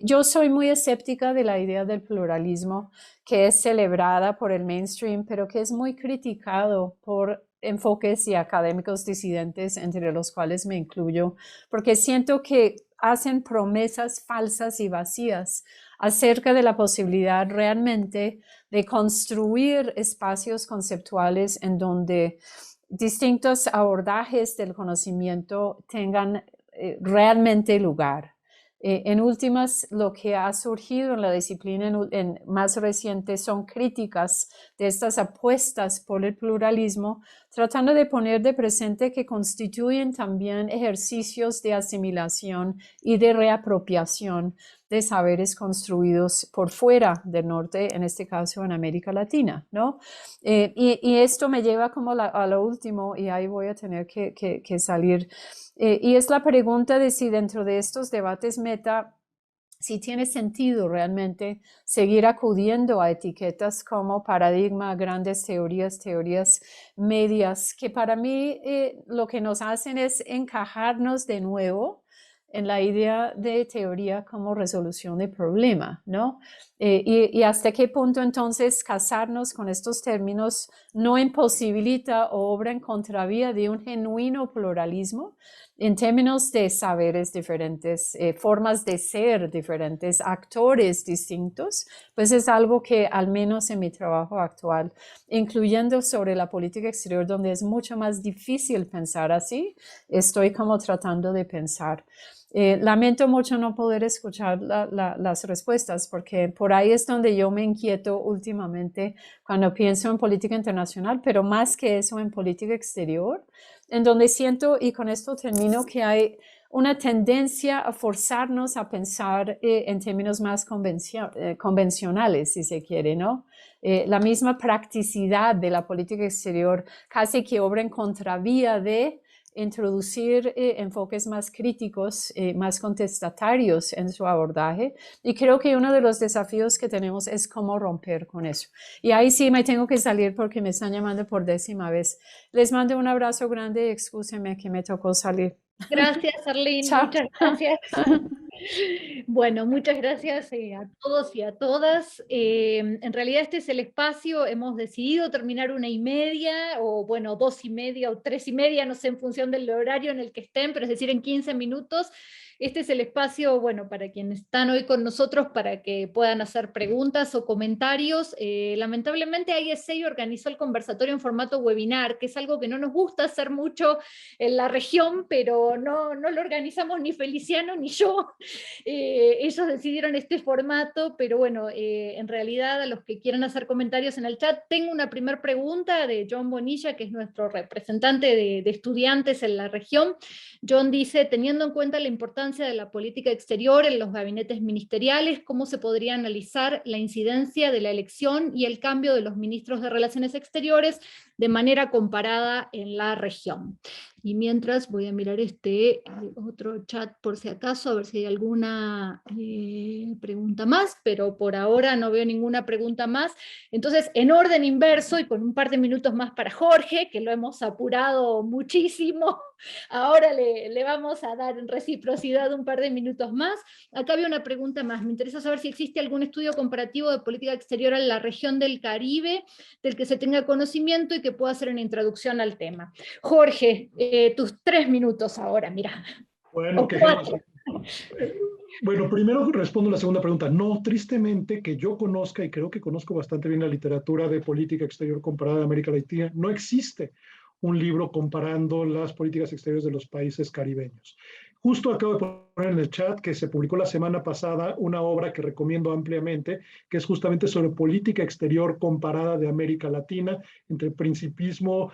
Yo soy muy escéptica de la idea del pluralismo que es celebrada por el mainstream, pero que es muy criticado por enfoques y académicos disidentes, entre los cuales me incluyo, porque siento que hacen promesas falsas y vacías acerca de la posibilidad realmente de construir espacios conceptuales en donde distintos abordajes del conocimiento tengan realmente lugar. En últimas, lo que ha surgido en la disciplina en más reciente son críticas de estas apuestas por el pluralismo, tratando de poner de presente que constituyen también ejercicios de asimilación y de reapropiación de saberes construidos por fuera del norte, en este caso en América Latina, ¿no? Y esto me lleva como a lo último, y ahí voy a tener que salir. Y es la pregunta de si dentro de estos debates meta, si tiene sentido realmente seguir acudiendo a etiquetas como paradigma, grandes teorías, teorías medias, que para mí lo que nos hacen es encajarnos de nuevo en la idea de teoría como resolución de problema, ¿no? Y hasta qué punto entonces casarnos con estos términos no imposibilita o obra en contravía de un genuino pluralismo en términos de saberes diferentes, formas de ser diferentes, actores distintos, pues es algo que al menos en mi trabajo actual, incluyendo sobre la política exterior, donde es mucho más difícil pensar así, estoy como tratando de pensar. Lamento mucho no poder escuchar las respuestas, porque por ahí es donde yo me inquieto últimamente cuando pienso en política internacional, pero más que eso en política exterior, en donde siento, y con esto termino, que hay una tendencia a forzarnos a pensar en términos más convencionales, si se quiere, ¿no? La misma practicidad de la política exterior casi que obra en contravía de introducir enfoques más críticos, más contestatarios en su abordaje, y creo que uno de los desafíos que tenemos es cómo romper con eso. Y ahí sí me tengo que salir porque me están llamando por 10ª vez. Les mando un abrazo grande y excúsenme que me tocó salir. Gracias, Arlene, Chao. muchas gracias. Bueno, muchas gracias a todos y a todas. En realidad este es el espacio, hemos decidido terminar 1:30, o bueno, 2:30 o 3:30, no sé, en función del horario en el que estén, pero es decir, en 15 minutos. Este es el espacio, bueno, para quienes están hoy con nosotros, para que puedan hacer preguntas o comentarios. Lamentablemente ISA organizó el conversatorio en formato webinar, que es algo que no nos gusta hacer mucho en la región, pero no lo organizamos ni Feliciano ni yo. Ellos decidieron este formato, pero bueno, en realidad a los que quieran hacer comentarios en el chat, tengo una primera pregunta de John Bonilla, que es nuestro representante de estudiantes en la región. John dice, teniendo en cuenta la importancia de la política exterior en los gabinetes ministeriales, ¿cómo se podría analizar la incidencia de la elección y el cambio de los ministros de Relaciones Exteriores de manera comparada en la región? Y mientras voy a mirar este otro chat por si acaso, a ver si hay alguna pregunta más, pero por ahora no veo ninguna pregunta más. Entonces, en orden inverso y con un par de minutos más para Jorge, que lo hemos apurado muchísimo, ahora le vamos a dar en reciprocidad un par de minutos más. Acá había una pregunta más, me interesa saber si existe algún estudio comparativo de política exterior en la región del Caribe, del que se tenga conocimiento y que pueda hacer una introducción al tema. Jorge, tus 3 minutos ahora, mira. Bueno, bueno, primero respondo la segunda pregunta. No, tristemente, que yo conozca, y creo que conozco bastante bien la literatura de política exterior comparada de América Latina, no existe un libro comparando las políticas exteriores de los países caribeños. Justo acabo de poner en el chat que se publicó la semana pasada una obra que recomiendo ampliamente, que es justamente sobre política exterior comparada de América Latina, entre principismo,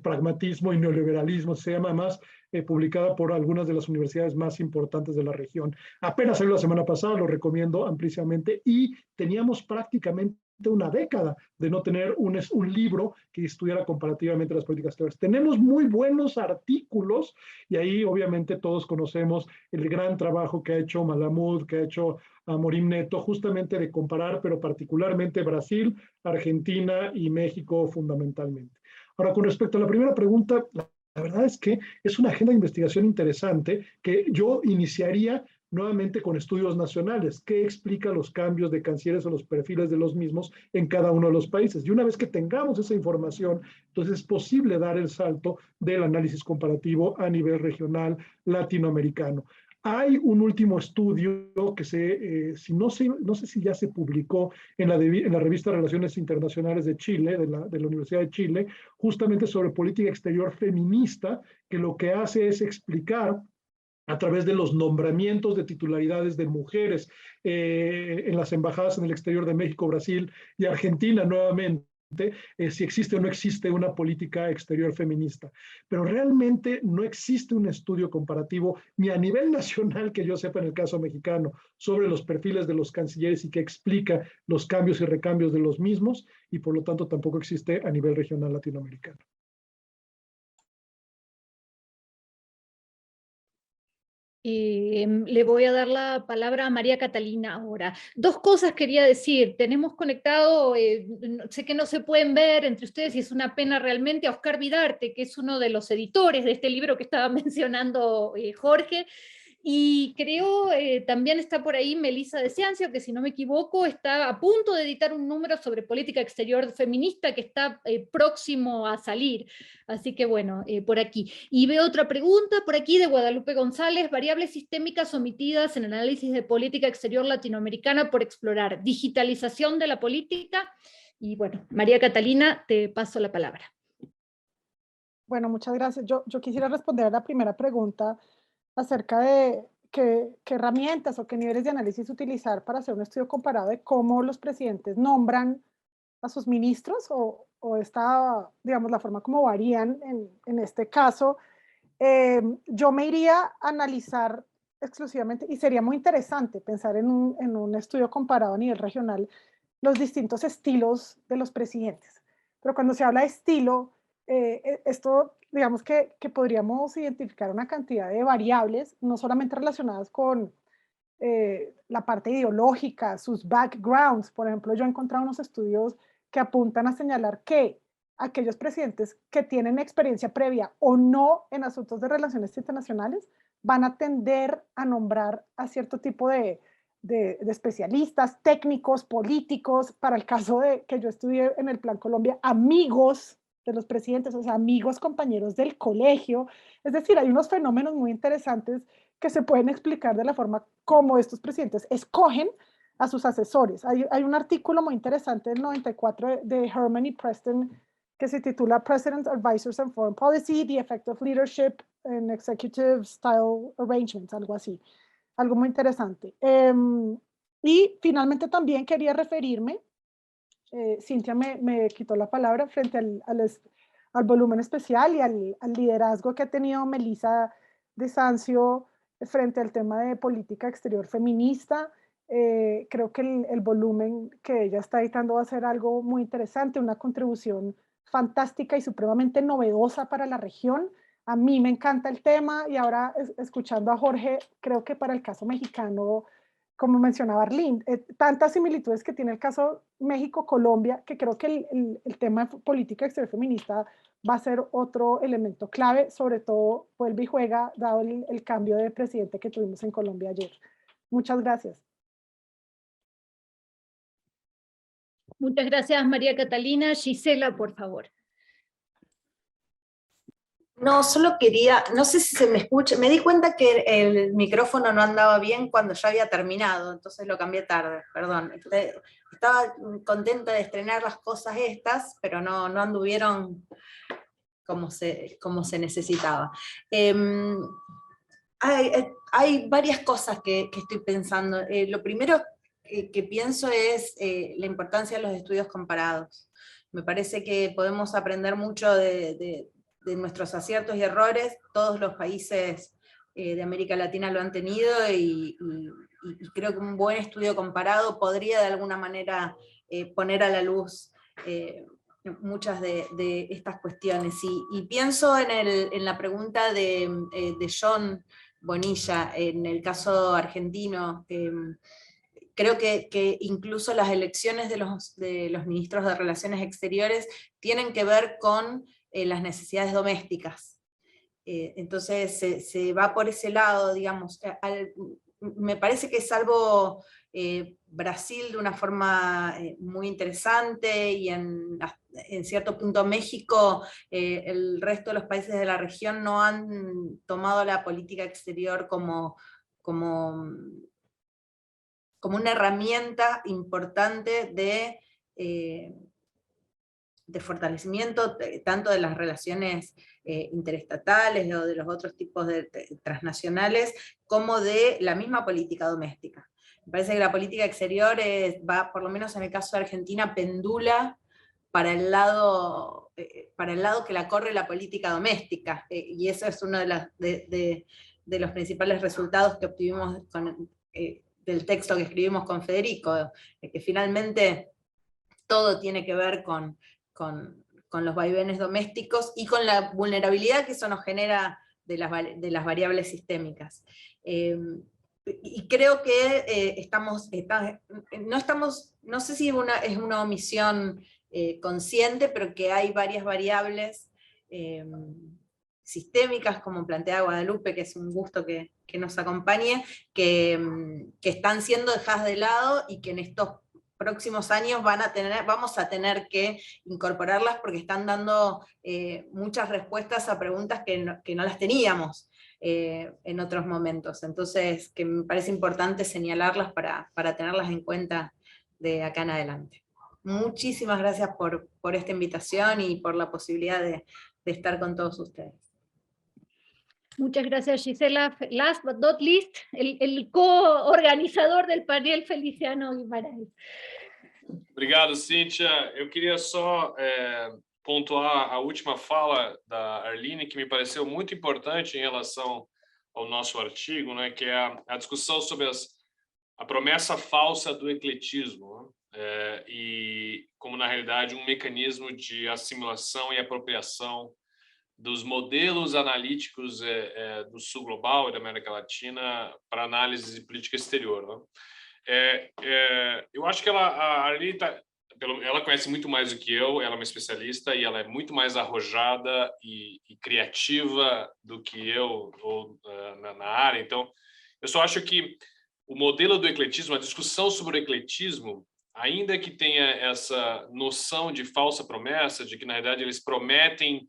pragmatismo y neoliberalismo. Se llama más, publicada por algunas de las universidades más importantes de la región. Apenas salió la semana pasada, lo recomiendo ampliamente, y teníamos prácticamente una década de no tener un libro que estudiara comparativamente las políticas exteriores. Tenemos muy buenos artículos, y ahí obviamente todos conocemos el gran trabajo que ha hecho Malamud, que ha hecho Amorim Neto, justamente de comparar, pero particularmente Brasil, Argentina y México fundamentalmente. Ahora, con respecto a la primera pregunta, la verdad es que es una agenda de investigación interesante que yo iniciaría nuevamente con estudios nacionales. ¿Qué explica los cambios de cancilleres o los perfiles de los mismos en cada uno de los países? Y una vez que tengamos esa información, entonces es posible dar el salto del análisis comparativo a nivel regional latinoamericano. Hay un último estudio que no sé si ya se publicó en la revista Relaciones Internacionales de Chile, de la Universidad de Chile, justamente sobre política exterior feminista, que lo que hace es explicar a través de los nombramientos de titularidades de mujeres en las embajadas en el exterior de México, Brasil y Argentina nuevamente, si existe o no existe una política exterior feminista. Pero realmente no existe un estudio comparativo, ni a nivel nacional, que yo sepa en el caso mexicano, sobre los perfiles de los cancilleres y que explica los cambios y recambios de los mismos, y por lo tanto tampoco existe a nivel regional latinoamericano. Le voy a dar la palabra a María Catalina ahora. Dos cosas quería decir. Tenemos conectado, sé que no se pueden ver entre ustedes y es una pena realmente, a Oscar Vidarte, que es uno de los editores de este libro que estaba mencionando Jorge. Y creo también está por ahí Melissa de Ciancio, que si no me equivoco está a punto de editar un número sobre política exterior feminista que está próximo a salir. Así que bueno, por aquí. Y veo otra pregunta por aquí de Guadalupe González: variables sistémicas omitidas en el análisis de política exterior latinoamericana por explorar. Digitalización de la política. Y bueno, María Catalina, te paso la palabra. Bueno, muchas gracias. Yo quisiera responder a la primera pregunta acerca de qué herramientas o qué niveles de análisis utilizar para hacer un estudio comparado de cómo los presidentes nombran a sus ministros o esta, digamos, la forma como varían en este caso. Yo me iría a analizar exclusivamente, y sería muy interesante pensar en un estudio comparado a nivel regional, los distintos estilos de los presidentes. Pero cuando se habla de estilo, esto, digamos que podríamos identificar una cantidad de variables, no solamente relacionadas con la parte ideológica, sus backgrounds. Por ejemplo, yo he encontrado unos estudios que apuntan a señalar que aquellos presidentes que tienen experiencia previa o no en asuntos de relaciones internacionales van a tender a nombrar a cierto tipo de especialistas, técnicos, políticos, para el caso de que yo estudié en el Plan Colombia, amigos de los presidentes, o sea, amigos, compañeros del colegio. Es decir, hay unos fenómenos muy interesantes que se pueden explicar de la forma como estos presidentes escogen a sus asesores. Hay un artículo muy interesante del 94 de Herman y Preston que se titula President's Advisors on Foreign Policy, The Effect of Leadership and Executive Style Arrangements, algo así. Algo muy interesante. Y finalmente también quería referirme, Cintia me quitó la palabra, frente al volumen especial y al liderazgo que ha tenido Melissa de Ciancio frente al tema de política exterior feminista. Creo que el volumen que ella está editando va a ser algo muy interesante, una contribución fantástica y supremamente novedosa para la región. A mí me encanta el tema y ahora escuchando a Jorge, creo que para el caso mexicano, como mencionaba Arlene, tantas similitudes que tiene el caso México-Colombia, que creo que el tema de política exterior feminista va a ser otro elemento clave, sobre todo vuelve y juega, dado el cambio de presidente que tuvimos en Colombia ayer. Muchas gracias. Muchas gracias, María Catalina. Gisela, por favor. No, solo quería, no sé si se me escucha, me di cuenta que el micrófono no andaba bien cuando ya había terminado, entonces lo cambié tarde, perdón. Estaba contenta de estrenar las cosas estas, pero no anduvieron como se necesitaba. hay varias cosas que estoy pensando. Lo primero que pienso es la importancia de los estudios comparados. Me parece que podemos aprender mucho de nuestros aciertos y errores. Todos los países de América Latina lo han tenido y creo que un buen estudio comparado podría de alguna manera poner a la luz muchas de estas cuestiones. Y pienso en la pregunta de John Bonilla, en el caso argentino. Creo que incluso las elecciones de los ministros de Relaciones Exteriores tienen que ver con las necesidades domésticas. Entonces se va por ese lado, digamos. Me parece que salvo Brasil de una forma muy interesante, y en cierto punto México, el resto de los países de la región no han tomado la política exterior como una herramienta importante de fortalecimiento tanto de las relaciones interestatales o de los otros tipos de transnacionales, como de la misma política doméstica. Me parece que la política exterior va, por lo menos en el caso de Argentina, pendula para el lado que la corre la política doméstica, y eso es uno de los principales resultados que obtuvimos del texto que escribimos con Federico, que finalmente todo tiene que ver con los vaivenes domésticos y con la vulnerabilidad que eso nos genera de las variables sistémicas. Y creo que no sé si es una omisión consciente, pero que hay varias variables sistémicas, como plantea Guadalupe, que es un gusto que nos acompañe, que están siendo dejadas de lado y que en estos próximos años vamos a tener que incorporarlas, porque están dando muchas respuestas a preguntas que no las teníamos en otros momentos. Entonces, que me parece importante señalarlas para tenerlas en cuenta de acá en adelante. Muchísimas gracias por esta invitación y por la posibilidad de estar con todos ustedes. Muchas gracias, Gisela. Last but not least, el co-organizador del panel, Feliciano Guimarães. Obrigado, Cíntia. Eu queria só pontuar a última fala da Arline, que me pareceu muito importante em relação ao nosso artigo, né, que é a discussão sobre a promessa falsa do ecletismo, né, e como, na realidade, um mecanismo de assimilação e apropriação dos modelos analíticos do Sul Global e da América Latina para análise de política exterior, né? Eu acho que a Arline ela conhece muito mais do que eu, ela é uma especialista e ela é muito mais arrojada e criativa do que eu na área. Então, eu só acho que o modelo do ecletismo, a discussão sobre o ecletismo, ainda que tenha essa noção de falsa promessa, de que, na verdade, eles prometem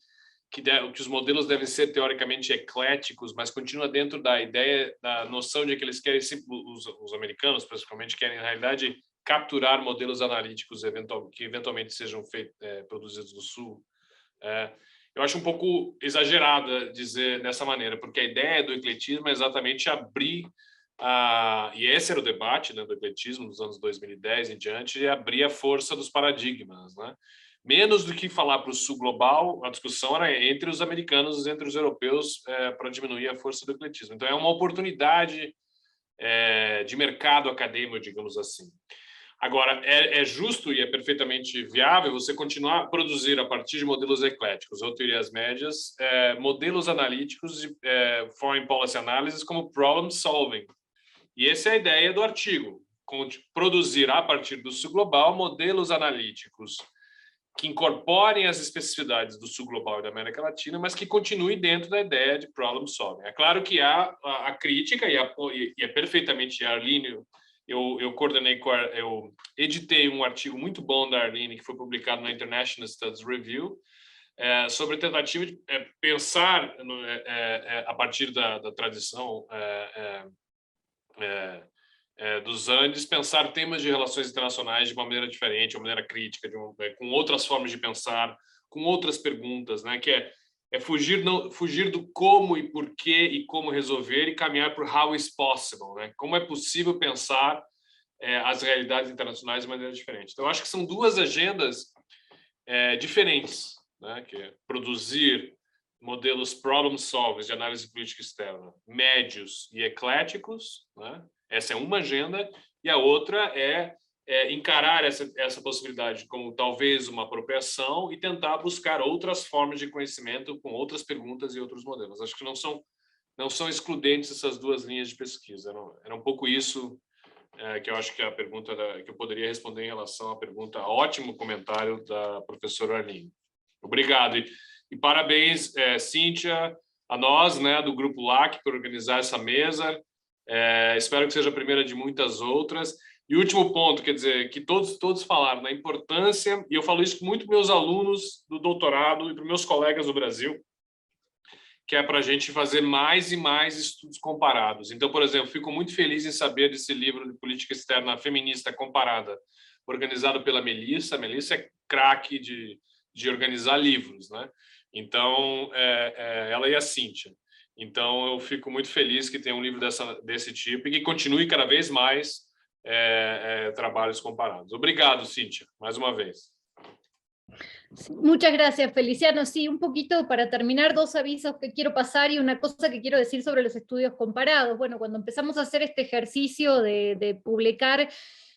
que os modelos devem ser teoricamente ecléticos, mas continua dentro da ideia, da noção de que eles querem, os americanos principalmente, querem, na realidade, capturar modelos analíticos que eventualmente sejam produzidos no Sul. Eu acho um pouco exagerado dizer dessa maneira, porque a ideia do ecletismo é exatamente abrir, e esse era o debate, né, do ecletismo nos anos 2010 em diante, é abrir a força dos paradigmas, né? Menos do que falar para o Sul Global, a discussão era entre os americanos e entre os europeus para diminuir a força do ecletismo. Então, é uma oportunidade de mercado acadêmico, digamos assim. Agora, é justo e é perfeitamente viável você continuar a produzir, a partir de modelos ecléticos ou teorias médias, modelos analíticos de foreign policy analysis como problem solving. E essa é a ideia do artigo, produzir, a partir do Sul Global, modelos analíticos que incorporem as especificidades do Sul Global e da América Latina, mas que continuem dentro da ideia de problem solving. É claro que há a crítica, e é perfeitamente a Arline. Eu editei um artigo muito bom da Arline, que foi publicado na International Studies Review, sobre a tentativa de pensar, a partir da tradição dos Andes, pensar temas de relações internacionais de uma maneira diferente, de uma maneira crítica, com outras formas de pensar, com outras perguntas, né? Que É fugir do como e porquê e como resolver e caminhar para o how is possible, né? Como é possível pensar as realidades internacionais de maneira diferente. Então, eu acho que são duas agendas diferentes, né? Que é produzir modelos problem solvers de análise política externa, médios e ecléticos, né? Essa é uma agenda, e a outra é encarar essa possibilidade como talvez uma apropriação e tentar buscar outras formas de conhecimento com outras perguntas e outros modelos. Acho que não são excludentes essas duas linhas de pesquisa. Era um pouco isso que eu acho que a pergunta que eu poderia responder em relação à pergunta, ótimo comentário da professora Arline. Obrigado. E parabéns, Cíntia, a nós, né, do Grupo LAC, por organizar essa mesa. Espero que seja a primeira de muitas outras. E último ponto, quer dizer, que todos falaram da importância, e eu falo isso muito para meus alunos do doutorado e para meus colegas do Brasil, que é para a gente fazer mais e mais estudos comparados. Então, por exemplo, fico muito feliz em saber desse livro de política externa feminista comparada, organizado pela Melissa. A Melissa é craque de organizar livros, né? Então, ela e a Cíntia. Então, eu fico muito feliz que tenha um livro desse tipo e que continue cada vez mais trabalhos comparados. Obrigado, Cíntia, mais uma vez. Muchas gracias, Feliciano. Sí, un poquito para terminar, dos avisos que quiero pasar y una cosa que quiero decir sobre los estudios comparados. Bueno, cuando empezamos a hacer este ejercicio de publicar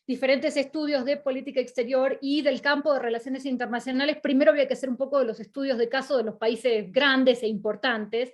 diferentes estudios de política exterior y del campo de relaciones internacionales, primero había que hacer un poco de los estudios de caso de los países grandes e importantes.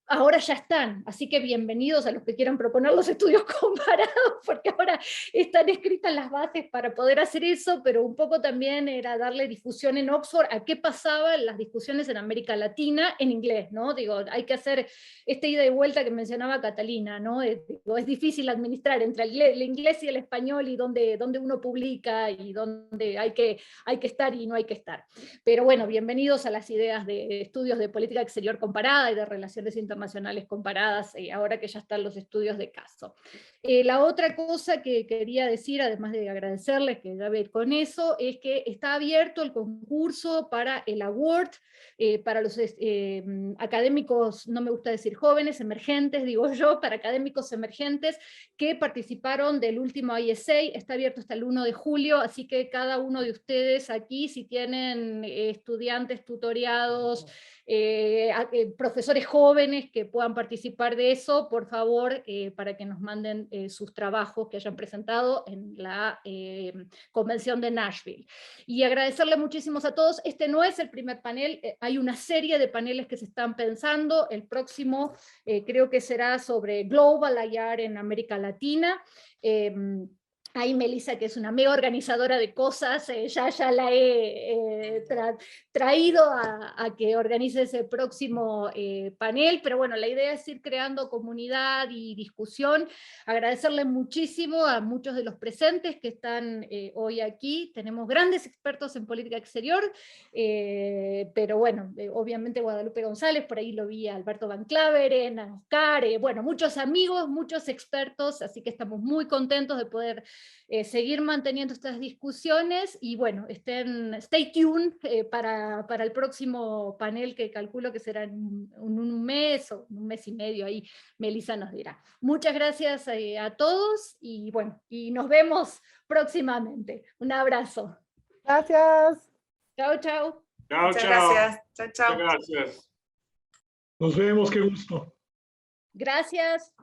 Ahora ya están, así que bienvenidos a los que quieran proponer los estudios comparados, porque ahora están escritas las bases para poder hacer eso, pero un poco también era darle difusión en Oxford a qué pasaba en las discusiones en América Latina en inglés, ¿no? Digo, hay que hacer esta ida y vuelta que mencionaba Catalina, ¿no? Es difícil administrar entre el inglés y el español y dónde uno publica y dónde hay que estar y no hay que estar. Pero bueno, bienvenidos a las ideas de estudios de política exterior comparada y de relaciones internacionales comparadas, ahora que ya están los estudios de caso. La otra cosa que quería decir, además de agradecerles que ya ve con eso, es que está abierto el concurso para el award, para los académicos, no me gusta decir jóvenes, emergentes, digo yo, para académicos emergentes que participaron del último ISA, está abierto hasta el 1 de julio, así que cada uno de ustedes aquí, si tienen estudiantes tutoriados, profesores jóvenes que puedan participar de eso, por favor, para que nos manden sus trabajos que hayan presentado en la convención de Nashville. Y agradecerle muchísimos a todos. Este no es el primer panel, hay una serie de paneles que se están pensando. El próximo creo que será sobre Global IR en América Latina. Ahí Melissa, que es una mega organizadora de cosas, ya la he traído a que organice ese próximo panel, pero bueno, la idea es ir creando comunidad y discusión. Agradecerle muchísimo a muchos de los presentes que están hoy aquí. Tenemos grandes expertos en política exterior, pero bueno, obviamente Guadalupe González, por ahí lo vi a Alberto Van Claveren, a Oscar, bueno, muchos amigos, muchos expertos, así que estamos muy contentos de poder seguir manteniendo estas discusiones y bueno, stay tuned para el próximo panel que calculo que será en un mes o un mes y medio, ahí Melissa nos dirá. Muchas gracias a todos y bueno, y nos vemos próximamente. Un abrazo. Gracias. Chao, chao. Chao, Muchas chao. gracias. Chao, chao. Muchas gracias. Nos vemos, qué gusto. Gracias.